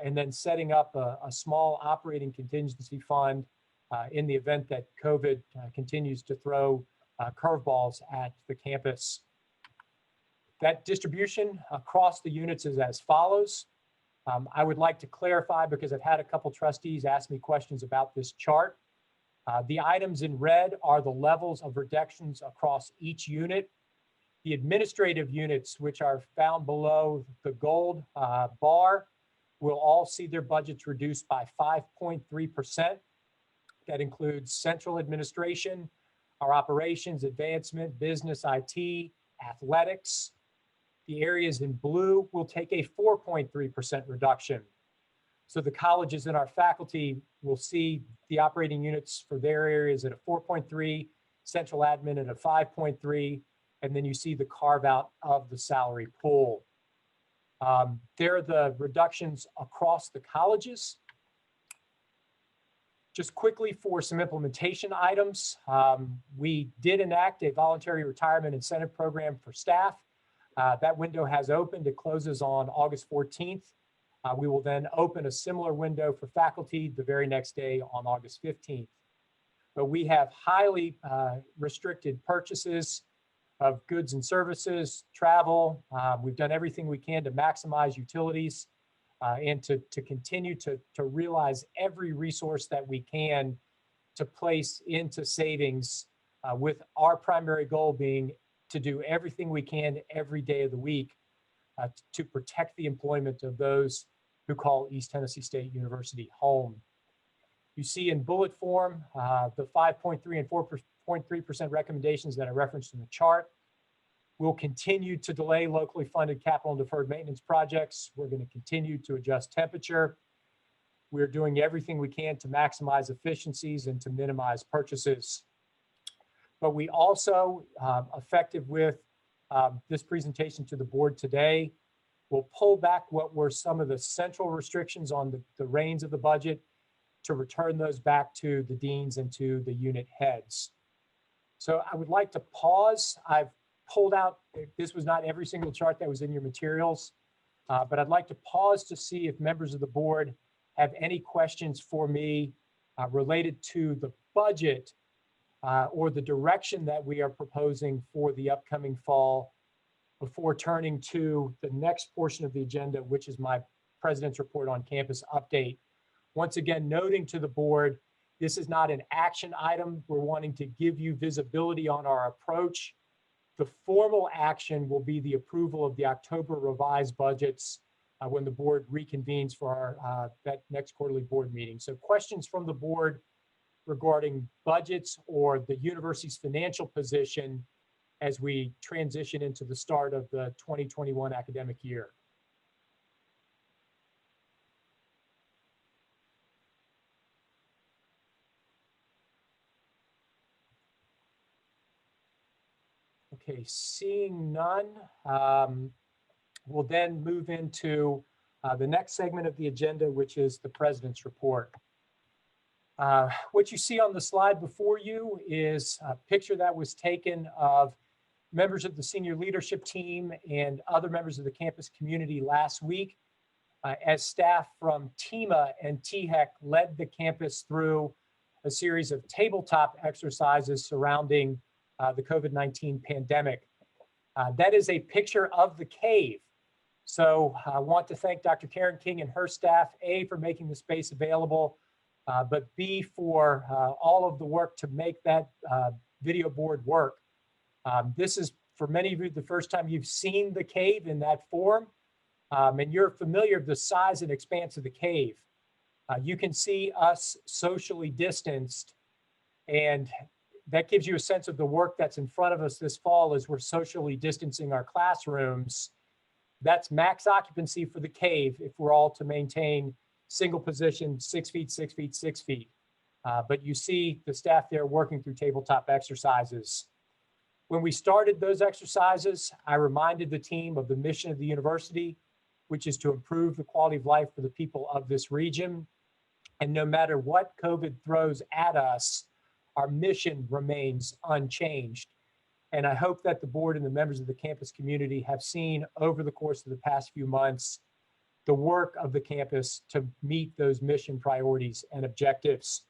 A: and then setting up a small operating contingency fund in the event that COVID continues to throw curveballs at the campus. That distribution across the units is as follows. I would like to clarify because I've had a couple trustees ask me questions about this chart. The items in red are the levels of reductions across each unit. The administrative units, which are found below the gold bar, will all see their budgets reduced by 5.3%. That includes central administration, our operations, advancement, business, IT, athletics. The areas in blue will take a 4.3% reduction. So the colleges and our faculty will see the operating units for their areas at a 4.3, central admin at a 5.3, and then you see the carve out of the salary pool. There are the reductions across the colleges. Just quickly for some implementation items, we did enact a voluntary retirement incentive program for staff. That window has opened. It closes on August 14th. We will then open a similar window for faculty the very next day on August 15th. But we have highly restricted purchases of goods and services, travel. We've done everything we can to maximize utilities and to continue to realize every resource that we can to place into savings with our primary goal being to do everything we can every day of the week to protect the employment of those who call East Tennessee State University home. You see in bullet form the 5.3 and 4.3% recommendations that I referenced in the chart. We'll continue to delay locally funded capital and deferred maintenance projects. We're going to continue to adjust temperature. We're doing everything we can to maximize efficiencies and to minimize purchases. But we also, effective with this presentation to the board today, will pull back what were some of the central restrictions on the reins of the budget to return those back to the deans and to the unit heads. So I would like to pause. I've pulled out, this was not every single chart that was in your materials, but I'd like to pause to see if members of the board have any questions for me related to the budget or the direction that we are proposing for the upcoming fall before turning to the next portion of the agenda, which is my president's report on campus update. Once again, noting to the board, this is not an action item. We're wanting to give you visibility on our approach. The formal action will be the approval of the October revised budgets when the board reconvenes for our that next quarterly board meeting. So questions from the board regarding budgets or the university's financial position as we transition into the start of the 2021 academic year. Okay, seeing none, we'll then move into the next segment of the agenda, which is the president's report. What you see on the slide before you is a picture that was taken of members of the senior leadership team and other members of the campus community last week as staff from TEMA and THEC led the campus through a series of tabletop exercises surrounding the COVID-19 pandemic. That is a picture of the cave. So I want to thank Dr. Karen King and her staff, A, for making the space available, but B, for all of the work to make that video board work. This is, for many of you, the first time you've seen the cave in that form, and you're familiar with the size and expanse of the cave. You can see us socially distanced, and that gives you a sense of the work that's in front of us this fall as we're socially distancing our classrooms. That's max occupancy for the cave if we're all to maintain single position, 6 feet, 6 feet, 6 feet. But you see the staff there working through tabletop exercises. When we started those exercises, I reminded the team of the mission of the university, which is to improve the quality of life for the people of this region. And no matter what COVID throws at us, our mission remains unchanged. And I hope that the board and the members of the campus community have seen over the course of the past few months the work of the campus to meet those mission priorities and objectives.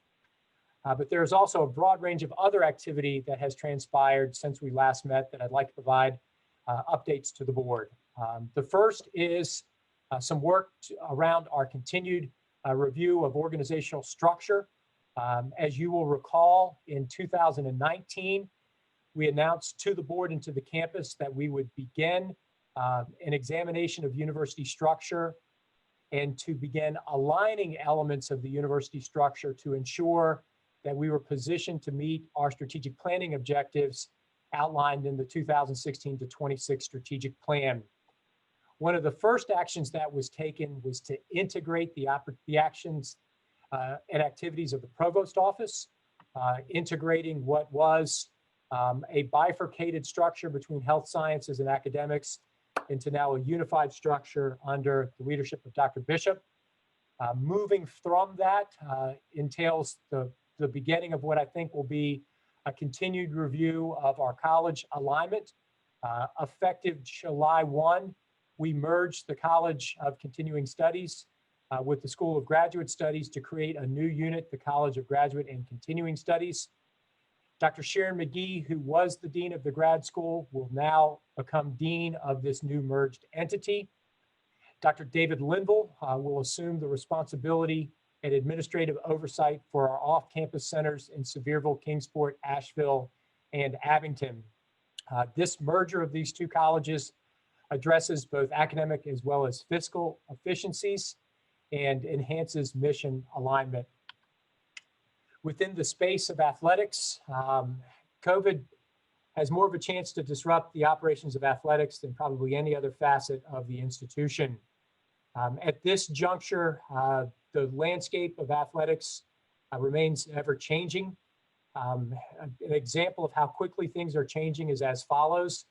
A: But there's also a broad range of other activity that has transpired since we last met that I'd like to provide updates to the board. The first is some work around our continued review of organizational structure. As you will recall, in 2019, we announced to the board and to the campus that we would begin an examination of university structure and to begin aligning elements of the university structure to ensure that we were positioned to meet our strategic planning objectives outlined in the 2016 to 26 strategic plan. One of the first actions that was taken was to integrate the actions and activities of the provost office, integrating what was a bifurcated structure between health sciences and academics into now a unified structure under the leadership of Dr. Bishop. Moving from that entails the beginning of what I think will be a continued review of our college alignment. Effective July 1, we merged the College of Continuing Studies with the School of Graduate Studies to create a new unit, the College of Graduate and Continuing Studies. Dr. Sharon McGee, who was the dean of the grad school, will now become dean of this new merged entity. Dr. David Linville will assume the responsibility and administrative oversight for our off-campus centers in Sevierville, Kingsport, Asheville, and Abington. This merger of these two colleges addresses both academic as well as fiscal efficiencies and enhances mission alignment. Within the space of athletics, COVID has more of a chance to disrupt the operations of athletics than probably any other facet of the institution. At this juncture, the landscape of athletics remains ever changing. An example of how quickly things are changing is as follows.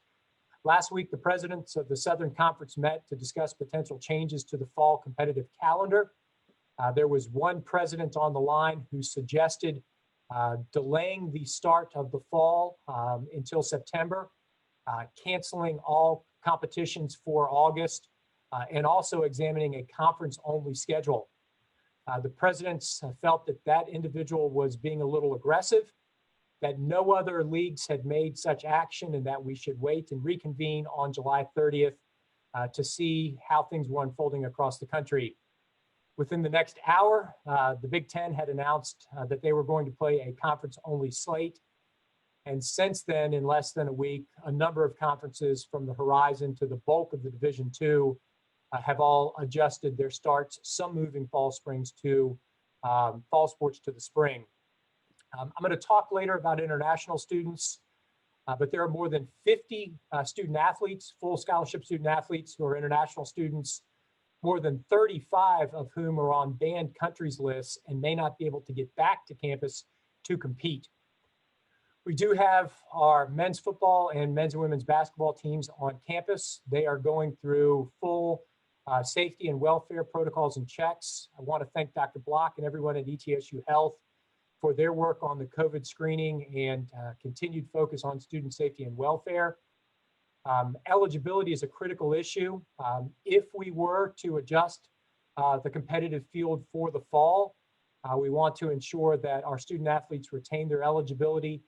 A: Last week, the presidents of the Southern Conference met to discuss potential changes to the fall competitive calendar. There was one president on the line who suggested delaying the start of the fall until September, canceling all competitions for August, and also examining a conference-only schedule. The presidents felt that that individual was being a little aggressive, that no other leagues had made such action, and that we should wait and reconvene on July 30th to see how things were unfolding across the country. Within the next hour, the Big Ten had announced that they were going to play a conference-only slate. And since then, in less than a week, a number of conferences from the horizon to the bulk of the Division II have all adjusted their starts, some moving fall sports to the spring. I'm going to talk later about international students, but there are more than 50 student athletes, full scholarship student athletes who are international students, more than 35 of whom are on banned countries lists and may not be able to get back to campus to compete. We do have our men's football and men's and women's basketball teams on campus. They are going through full safety and welfare protocols and checks. I want to thank Dr. Block and everyone at ETSU Health for their work on the COVID screening and continued focus on student safety and welfare. Eligibility is a critical issue. If we were to adjust the competitive field for the fall, we want to ensure that our student athletes retain their eligibility,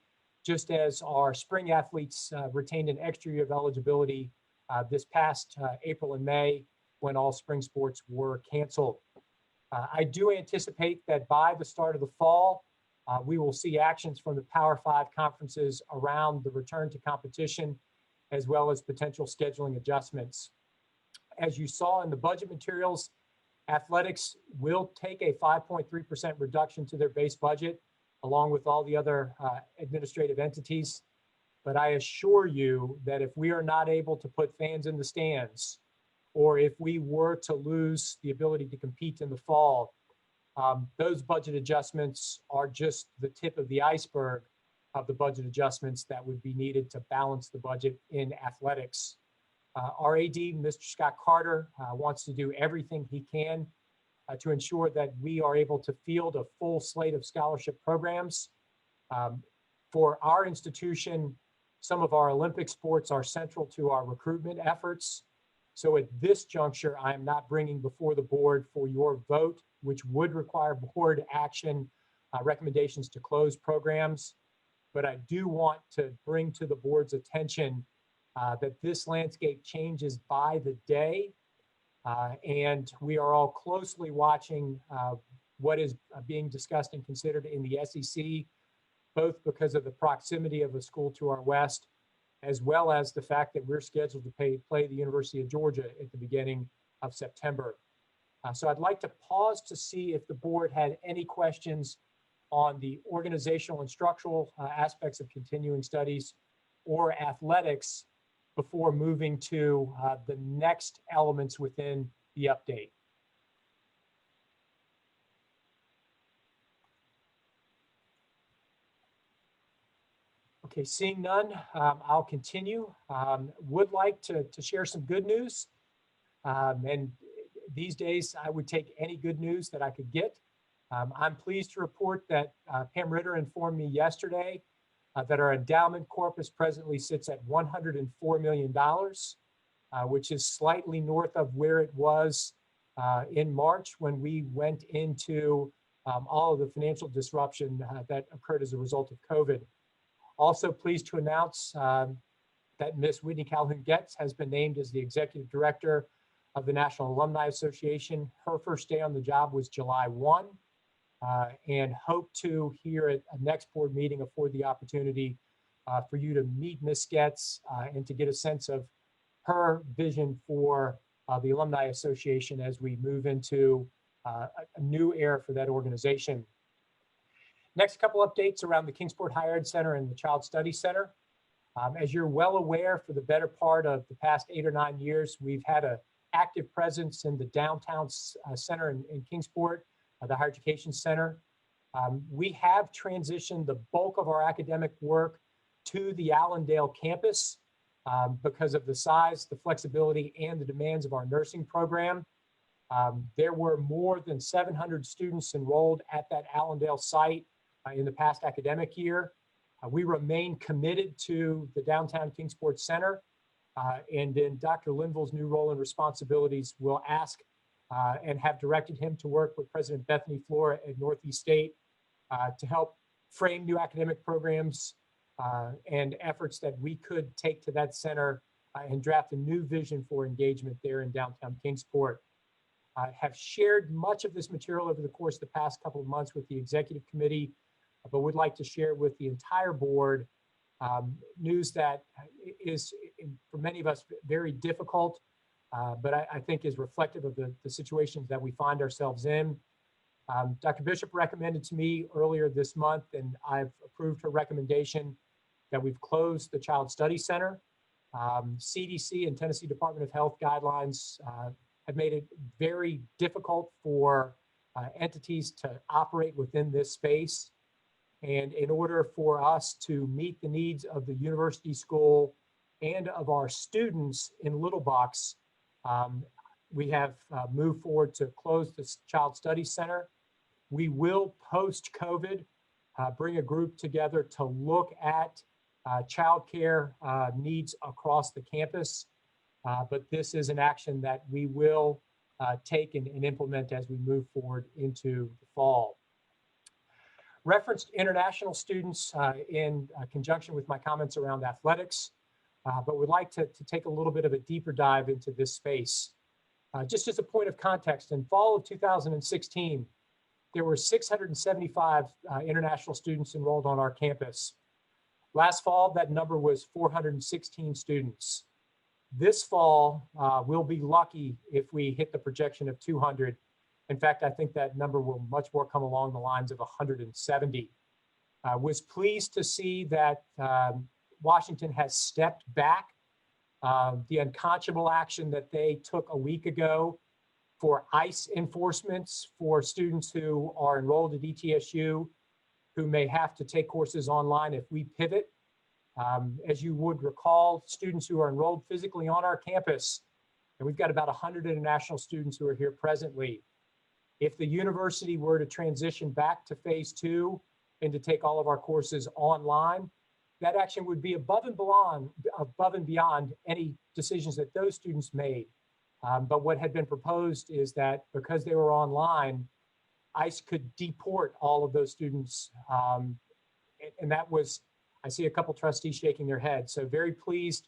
A: just as our spring athletes retained an extra year of eligibility this past April and May when all spring sports were canceled. I do anticipate that by the start of the fall, we will see actions from the Power 5 conferences around the return to competition, as well as potential scheduling adjustments. As you saw in the budget materials, athletics will take a 5.3% reduction to their base budget, along with all the other administrative entities. But I assure you that if we are not able to put fans in the stands, or if we were to lose the ability to compete in the fall, those budget adjustments are just the tip of the iceberg of the budget adjustments that would be needed to balance the budget in athletics. Our AD, Mr. Scott Carter, wants to do everything he can to ensure that we are able to field a full slate of scholarship programs. For our institution, some of our Olympic sports are central to our recruitment efforts. So at this juncture, I am not bringing before the board for your vote, which would require board action recommendations to close programs. But I do want to bring to the board's attention that this landscape changes by the day. And we are all closely watching what is being discussed and considered in the SEC, both because of the proximity of a school to our west, as well as the fact that we're scheduled to play the University of Georgia at the beginning of September. So I'd like to pause to see if the board had any questions on the organizational and structural aspects of continuing studies or athletics before moving to the next elements within the update. Okay, seeing none, I'll continue. Would like to share some good news. And these days, I would take any good news that I could get. I'm pleased to report that Pam Ritter informed me yesterday that our endowment corpus presently sits at $104 million, which is slightly north of where it was in March when we went into all of the financial disruption that occurred as a result of COVID. Also pleased to announce that Miss Whitney Calhoun-Getz has been named as the Executive Director of the National Alumni Association. Her first day on the job was July 1, and hope to hear at a next board meeting afford the opportunity for you to meet Miss Getz and to get a sense of her vision for the Alumni Association as we move into a new era for that organization. Next couple updates around the Kingsport Higher Ed Center and the Child Studies Center. As you're well aware, for the better part of the past 8 or 9 years, we've had an active presence in the downtown center in Kingsport, the Higher Education Center. We have transitioned the bulk of our academic work to the Allendale campus because of the size, the flexibility, and the demands of our nursing program. There were more than 700 students enrolled at that Allendale site in the past academic year. We remain committed to the downtown Kingsport Center, and in Dr. Linville's new role and responsibilities, we'll ask and have directed him to work with President Bethany Flora at Northeast State to help frame new academic programs and efforts that we could take to that center and draft a new vision for engagement there in downtown Kingsport. I have shared much of this material over the course of the past couple of months with the executive committee, but would like to share with the entire board news that is, for many of us, very difficult, but I think is reflective of the situations that we find ourselves in. Dr. Bishop recommended to me earlier this month, and I've approved her recommendation, that we've closed the Child Studies Center. CDC and Tennessee Department of Health guidelines have made it very difficult for entities to operate within this space. And in order for us to meet the needs of the university school and of our students in Little Box, we have moved forward to close this Child Studies Center. We will, post-COVID, bring a group together to look at childcare needs across the campus. But this is an action that we will take and implement as we move forward into the fall. Referenced international students in conjunction with my comments around athletics, but would like to take a little bit of a deeper dive into this space. Just as a point of context, in fall of 2016, there were 675 international students enrolled on our campus. Last fall, that number was 416 students. This fall, we'll be lucky if we hit the projection of 200. In fact, I think that number will much more come along the lines of 170. Was pleased to see that Washington has stepped back. The unconscionable action that they took a week ago for ICE enforcements for students who are enrolled at ETSU, who may have to take courses online if we pivot. As you would recall, students who are enrolled physically on our campus, and we've got about 100 international students who are here presently. If the university were to transition back to phase 2 and to take all of our courses online, that action would be above and beyond any decisions that those students made. But what had been proposed is that because they were online, ICE could deport all of those students. And that was, I see a couple trustees shaking their heads. So very pleased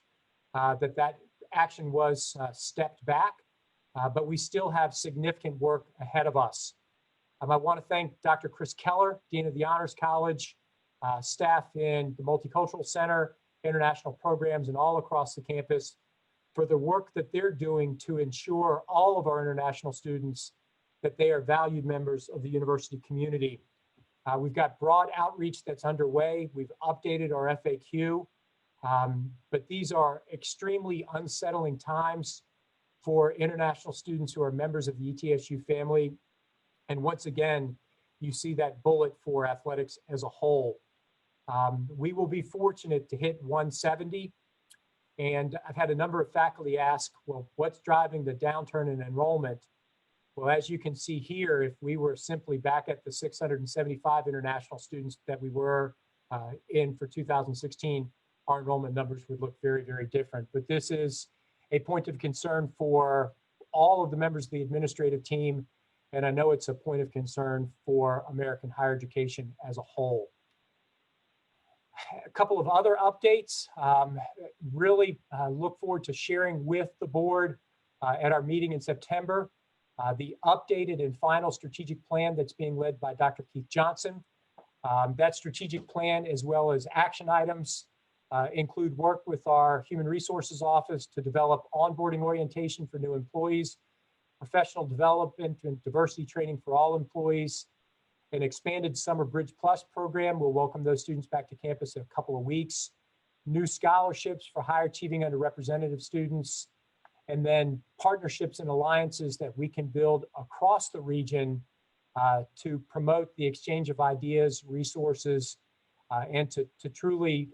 A: that action was stepped back, but we still have significant work ahead of us. I want to thank Dr. Chris Keller, Dean of the Honors College, staff in the Multicultural Center, international programs, and all across the campus for the work that they're doing to ensure all of our international students that they are valued members of the university community. We've got broad outreach that's underway. We've updated our FAQ, but these are extremely unsettling times for international students who are members of the ETSU family. And once again, you see that bullet for athletics as a whole. We will be fortunate to hit 170. And I've had a number of faculty ask, well, what's driving the downturn in enrollment? Well, as you can see here, if we were simply back at the 675 international students that we were in for 2016, our enrollment numbers would look very, very different. But this is a point of concern for all of the members of the administrative team. And I know it's a point of concern for American higher education as a whole. A couple of other updates. Really look forward to sharing with the board at our meeting in September the updated and final strategic plan that's being led by Dr. Keith Johnson. That strategic plan, as well as action items, include work with our Human Resources Office to develop onboarding orientation for new employees, professional development and diversity training for all employees, an expanded Summer Bridge Plus program. We'll welcome those students back to campus in a couple of weeks, new scholarships for higher achieving underrepresented students, and then partnerships and alliances that we can build across the region to promote the exchange of ideas, resources, and to truly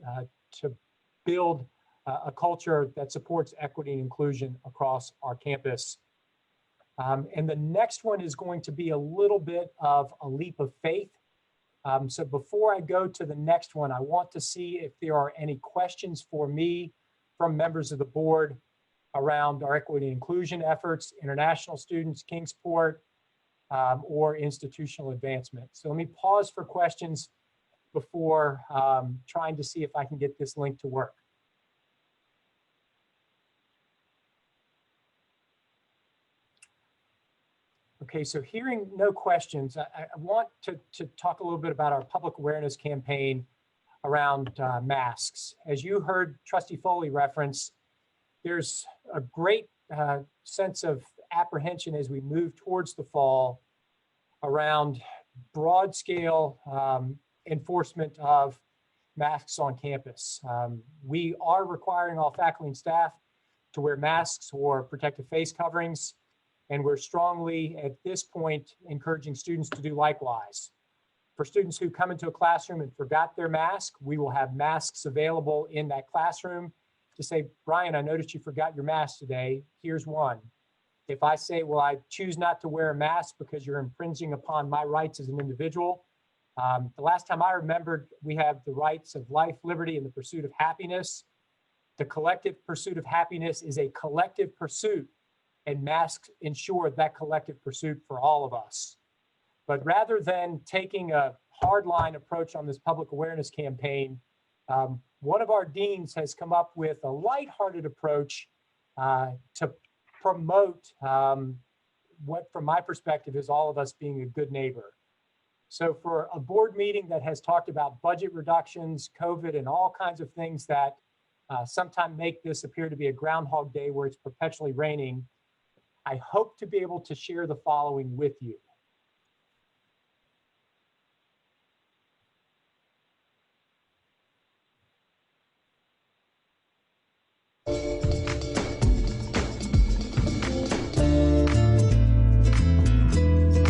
A: to build a culture that supports equity and inclusion across our campus. And the next one is going to be a little bit of a leap of faith. So before I go to the next one, I want to see if there are any questions for me from members of the board around our equity and inclusion efforts, international students, Kingsport, or institutional advancement. So let me pause for questions before trying to see if I can get this link to work. Okay, so hearing no questions, I want to talk a little bit about our public awareness campaign around masks. As you heard Trustee Foley reference, there's a great sense of apprehension as we move towards the fall around broad scale enforcement of masks on campus. We are requiring all faculty and staff to wear masks or protective face coverings. And we're strongly, at this point, encouraging students to do likewise. For students who come into a classroom and forgot their mask, we will have masks available in that classroom to say, Brian, I noticed you forgot your mask today. Here's one. If I say, well, I choose not to wear a mask because you're infringing upon my rights as an individual, the last time I remembered, we have the rights of life, liberty, and the pursuit of happiness. The collective pursuit of happiness is a collective pursuit, and masks ensure that collective pursuit for all of us. But rather than taking a hardline approach on this public awareness campaign, one of our deans has come up with a lighthearted approach to promote what, from my perspective, is all of us being a good neighbor. So for a board meeting that has talked about budget reductions, COVID, and all kinds of things that sometimes make this appear to be a Groundhog Day where it's perpetually raining, I hope to be able to share the following with you.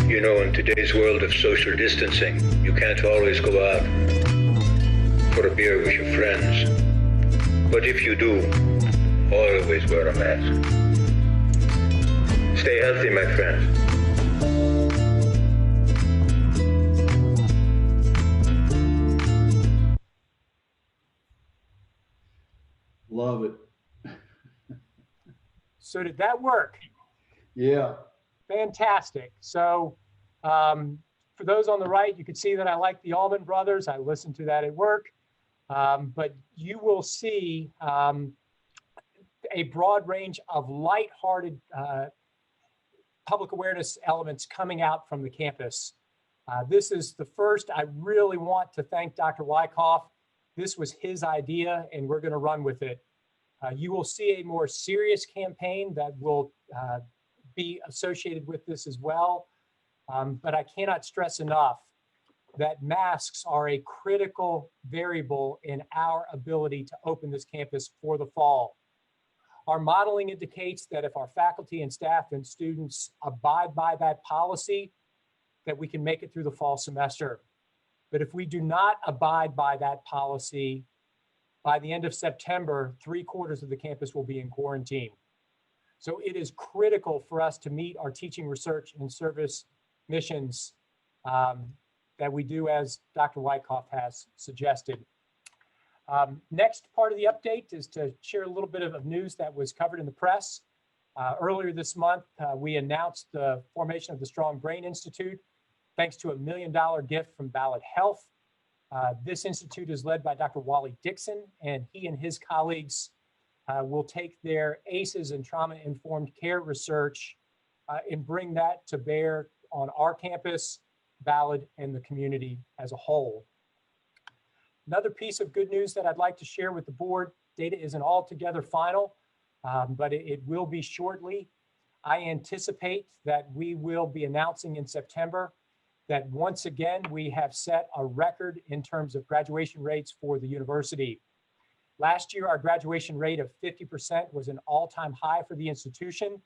M: You know, in today's world of social distancing, you can't always go out for a beer with your friends. But if you do, always wear a mask. Stay healthy, my friends.
B: Love it.
A: So did that work?
B: Yeah.
A: Fantastic. So for those on the right, you can see that I like the Allman Brothers. I listened to that at work. But you will see a broad range of lighthearted public awareness elements coming out from the campus. This is the first. I really want to thank Dr. Wyckoff. This was his idea, and we're going to run with it. You will see a more serious campaign that will be associated with this as well. But I cannot stress enough that masks are a critical variable in our ability to open this campus for the fall. Our modeling indicates that if our faculty and staff and students abide by that policy, that we can make it through the fall semester. But if we do not abide by that policy, by the end of September, 3/4 of the campus will be in quarantine. So it is critical for us to meet our teaching, research, and service missions that we do as Dr. Wyckoff has suggested. Next part of the update is to share a little bit of news that was covered in the press. Earlier this month, we announced the formation of the Strong Brain Institute, thanks to a $1 million gift from Ballot Health. This institute is led by Dr. Wally Dixon, and he and his colleagues will take their ACEs and trauma-informed care research and bring that to bear on our campus, Ballard, and the community as a whole. Another piece of good news that I'd like to share with the board, data isn't altogether final, but it will be shortly. I anticipate that we will be announcing in September that once again, we have set a record in terms of graduation rates for the university. Last year, our graduation rate of 50% was an all-time high for the institution.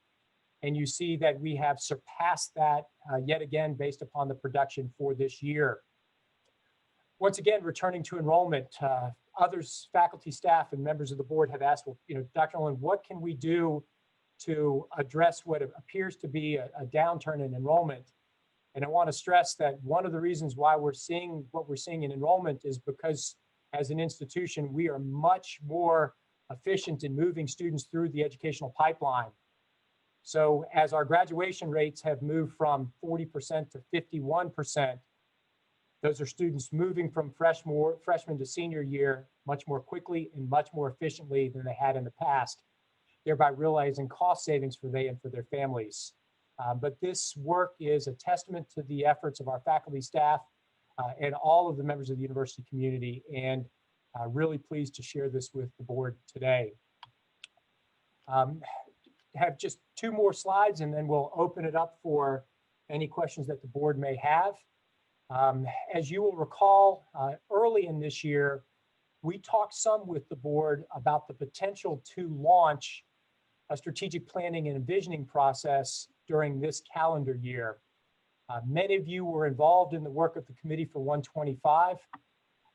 A: And you see that we have surpassed that yet again based upon the production for this year. Once again, returning to enrollment, others, faculty, staff, and members of the board have asked, well, Dr. Nolan, what can we do to address what appears to be a downturn in enrollment? And I want to stress that one of the reasons why we're seeing what we're seeing in enrollment is because as an institution, we are much more efficient in moving students through the educational pipeline. So as our graduation rates have moved from 40% to 51%, those are students moving from freshman to senior year much more quickly and much more efficiently than they had in the past, thereby realizing cost savings for they and for their families. But this work is a testament to the efforts of our faculty, staff, and all of the members of the university community, and really pleased to share this with the board today. Have just 2 more slides and then we'll open it up for any questions that the board may have. As you will recall, early in this year, we talked some with the board about the potential to launch a strategic planning and envisioning process during this calendar year. Many of you were involved in the work of the Committee for 125,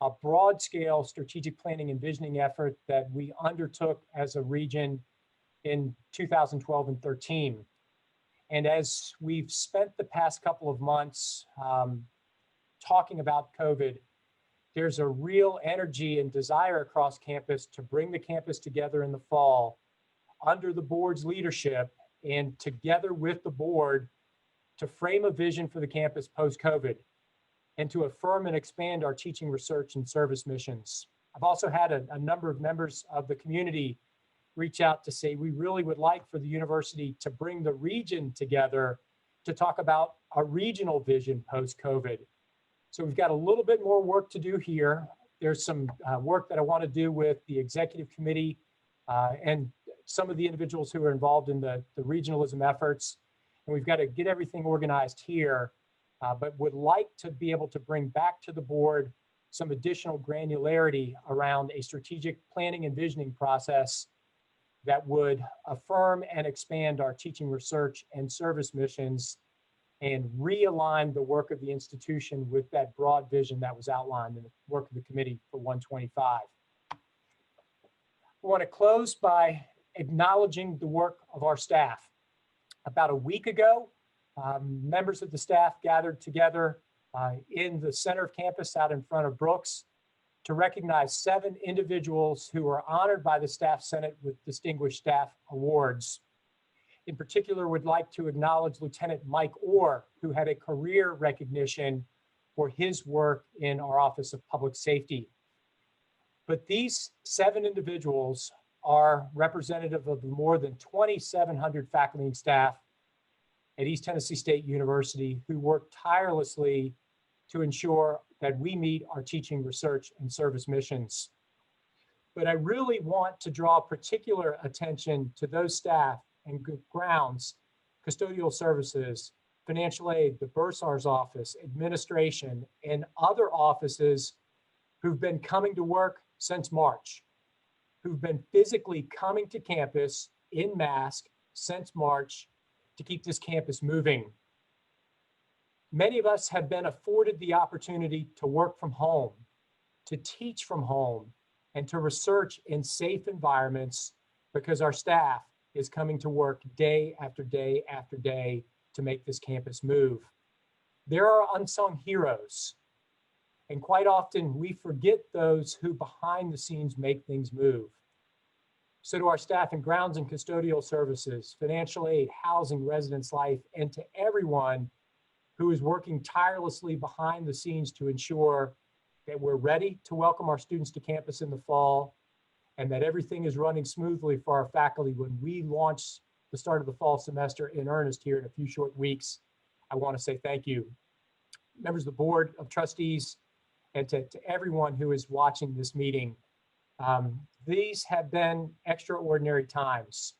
A: a broad scale strategic planning and envisioning effort that we undertook as a region in 2012 and 13. And as we've spent the past couple of months talking about COVID, there's a real energy and desire across campus to bring the campus together in the fall under the board's leadership and together with the board to frame a vision for the campus post-COVID and to affirm and expand our teaching, research, and service missions. I've also had a number of members of the community reach out to say, we really would like for the university to bring the region together to talk about a regional vision post-COVID. So we've got a little bit more work to do here. There's some work that I want to do with the executive committee and some of the individuals who are involved in the regionalism efforts. And we've got to get everything organized here, but would like to be able to bring back to the board some additional granularity around a strategic planning and visioning process that would affirm and expand our teaching, research, and service missions and realign the work of the institution with that broad vision that was outlined in the work of the Committee for 125. I want to close by acknowledging the work of our staff. About a week ago, members of the staff gathered together in the center of campus out in front of Brooks to recognize 7 individuals who were honored by the Staff Senate with Distinguished Staff Awards. In particular, would like to acknowledge Lieutenant Mike Orr, who had a career recognition for his work in our Office of Public Safety. But these 7 individuals are representative of the more than 2,700 faculty and staff at East Tennessee State University who work tirelessly to ensure that we meet our teaching, research, and service missions. But I really want to draw particular attention to those staff and grounds, custodial services, financial aid, the bursar's office, administration, and other offices who've been coming to work since March, who've been physically coming to campus in mask since March to keep this campus moving. Many of us have been afforded the opportunity to work from home, to teach from home, and to research in safe environments because our staff is coming to work day after day after day to make this campus move. There are unsung heroes, and quite often we forget those who behind the scenes make things move. So to our staff in grounds and custodial services, financial aid, housing, residence life, and to everyone who is working tirelessly behind the scenes to ensure that we're ready to welcome our students to campus in the fall and that everything is running smoothly for our faculty when we launch the start of the fall semester in earnest here in a few short weeks. I want to say thank you. Members of the Board of Trustees and to everyone who is watching this meeting. These have been extraordinary times.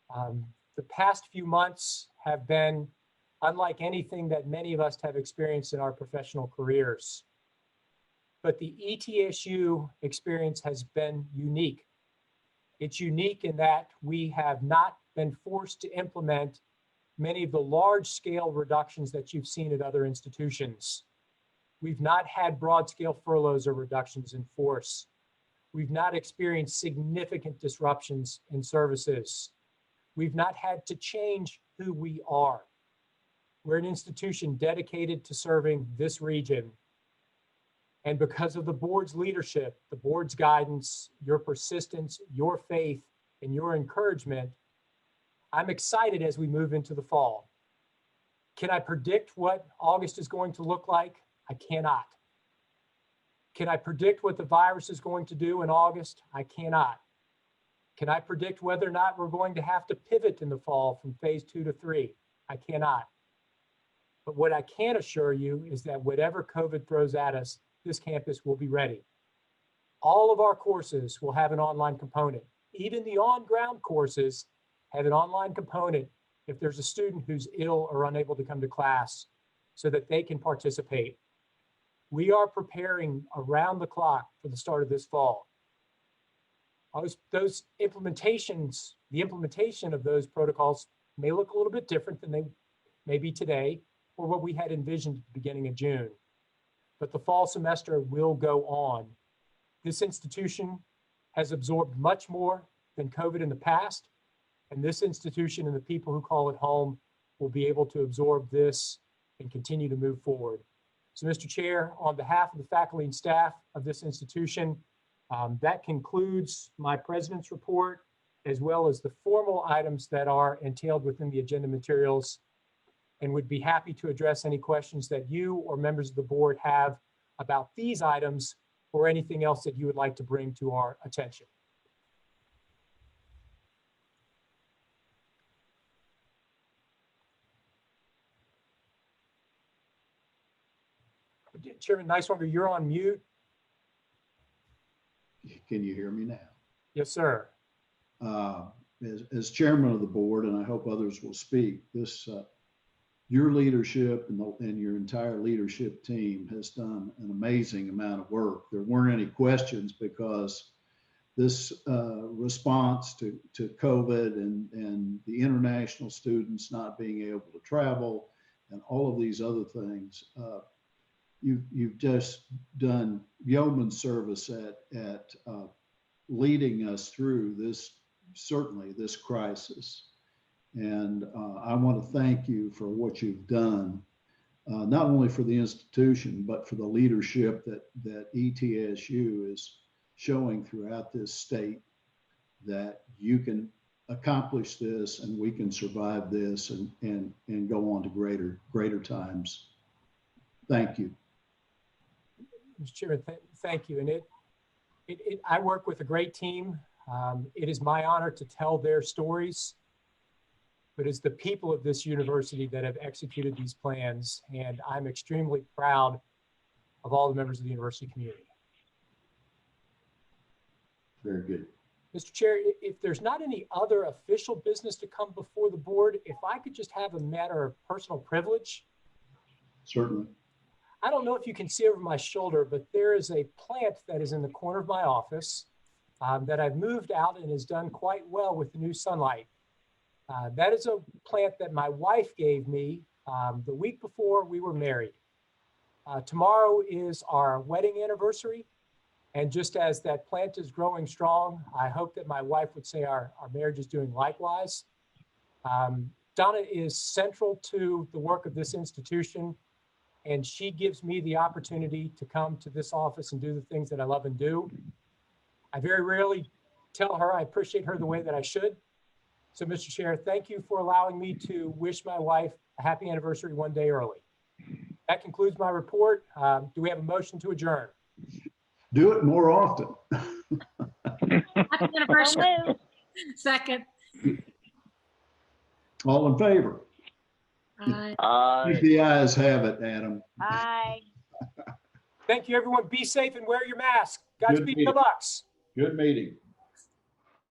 A: The past few months have been unlike anything that many of us have experienced in our professional careers. But the ETSU experience has been unique. It's unique in that we have not been forced to implement many of the large-scale reductions that you've seen at other institutions. We've not had broad-scale furloughs or reductions in force. We've not experienced significant disruptions in services. We've not had to change who we are. We're an institution dedicated to serving this region. And because of the board's leadership, the board's guidance, your persistence, your faith, and your encouragement, I'm excited as we move into the fall. Can I predict what August is going to look like? I cannot. Can I predict what the virus is going to do in August? I cannot. Can I predict whether or not we're going to have to pivot in the fall from phase 2 to 3? I cannot. But what I can assure you is that whatever COVID throws at us, this campus will be ready. All of our courses will have an online component. Even the on-ground courses have an online component if there's a student who's ill or unable to come to class so that they can participate. We are preparing around the clock for the start of this fall. Those implementations, the implementation of those protocols may look a little bit different than they may be today or what we had envisioned at the beginning of June. But the fall semester will go on. This institution has absorbed much more than COVID in the past, and this institution and the people who call it home will be able to absorb this and continue to move forward. So, Mr. Chair, on behalf of the faculty and staff of this institution, that concludes my president's report, as well as the formal items that are entailed within the agenda materials, and would be happy to address any questions that you or members of the board have about these items or anything else that you would like to bring to our attention. Chairman Niswonger, you're on mute.
B: Can you hear me now?
A: Yes, sir.
B: As chairman of the board, and I hope others will speak, your leadership and your entire leadership team has done an amazing amount of work. There weren't any questions because this response to COVID and the international students not being able to travel and all of these other things, you've just done yeoman service at leading us through this crisis. And I want to thank you for what you've done, not only for the institution, but for the leadership that ETSU is showing throughout this state, that you can accomplish this and we can survive this and go on to greater times. Thank you.
A: Mr. Chairman, thank you. And I work with a great team It is my honor to tell their stories, but it's the people of this university that have executed these plans, and I'm extremely proud of all the members of the university community.
B: Very good.
A: Mr. Chair, if there's not any other official business to come before the board, if I could just have a matter of personal privilege.
B: Certainly.
A: I don't know if you can see over my shoulder, but there is a plant that is in the corner of my office that I've moved out and has done quite well with the new sunlight. That is a plant that my wife gave me the week before we were married. Tomorrow is our wedding anniversary. And just as that plant is growing strong, I hope that my wife would say our marriage is doing likewise. Donna is central to the work of this institution, and she gives me the opportunity to come to this office and do the things that I love and do. I very rarely tell her I appreciate her the way that I should. So, Mr. Chair, thank you for allowing me to wish my wife a happy anniversary one day early. That concludes my report. Do we have a motion to adjourn?
B: Do it more often.
D: Happy anniversary.
E: Second.
B: All in favor?
D: Aye.
B: I think the ayes have it, Adam.
D: Aye.
A: Thank you, everyone. Be safe and wear your mask. Godspeed,
B: meeting.
A: good lucks.
B: Good meeting.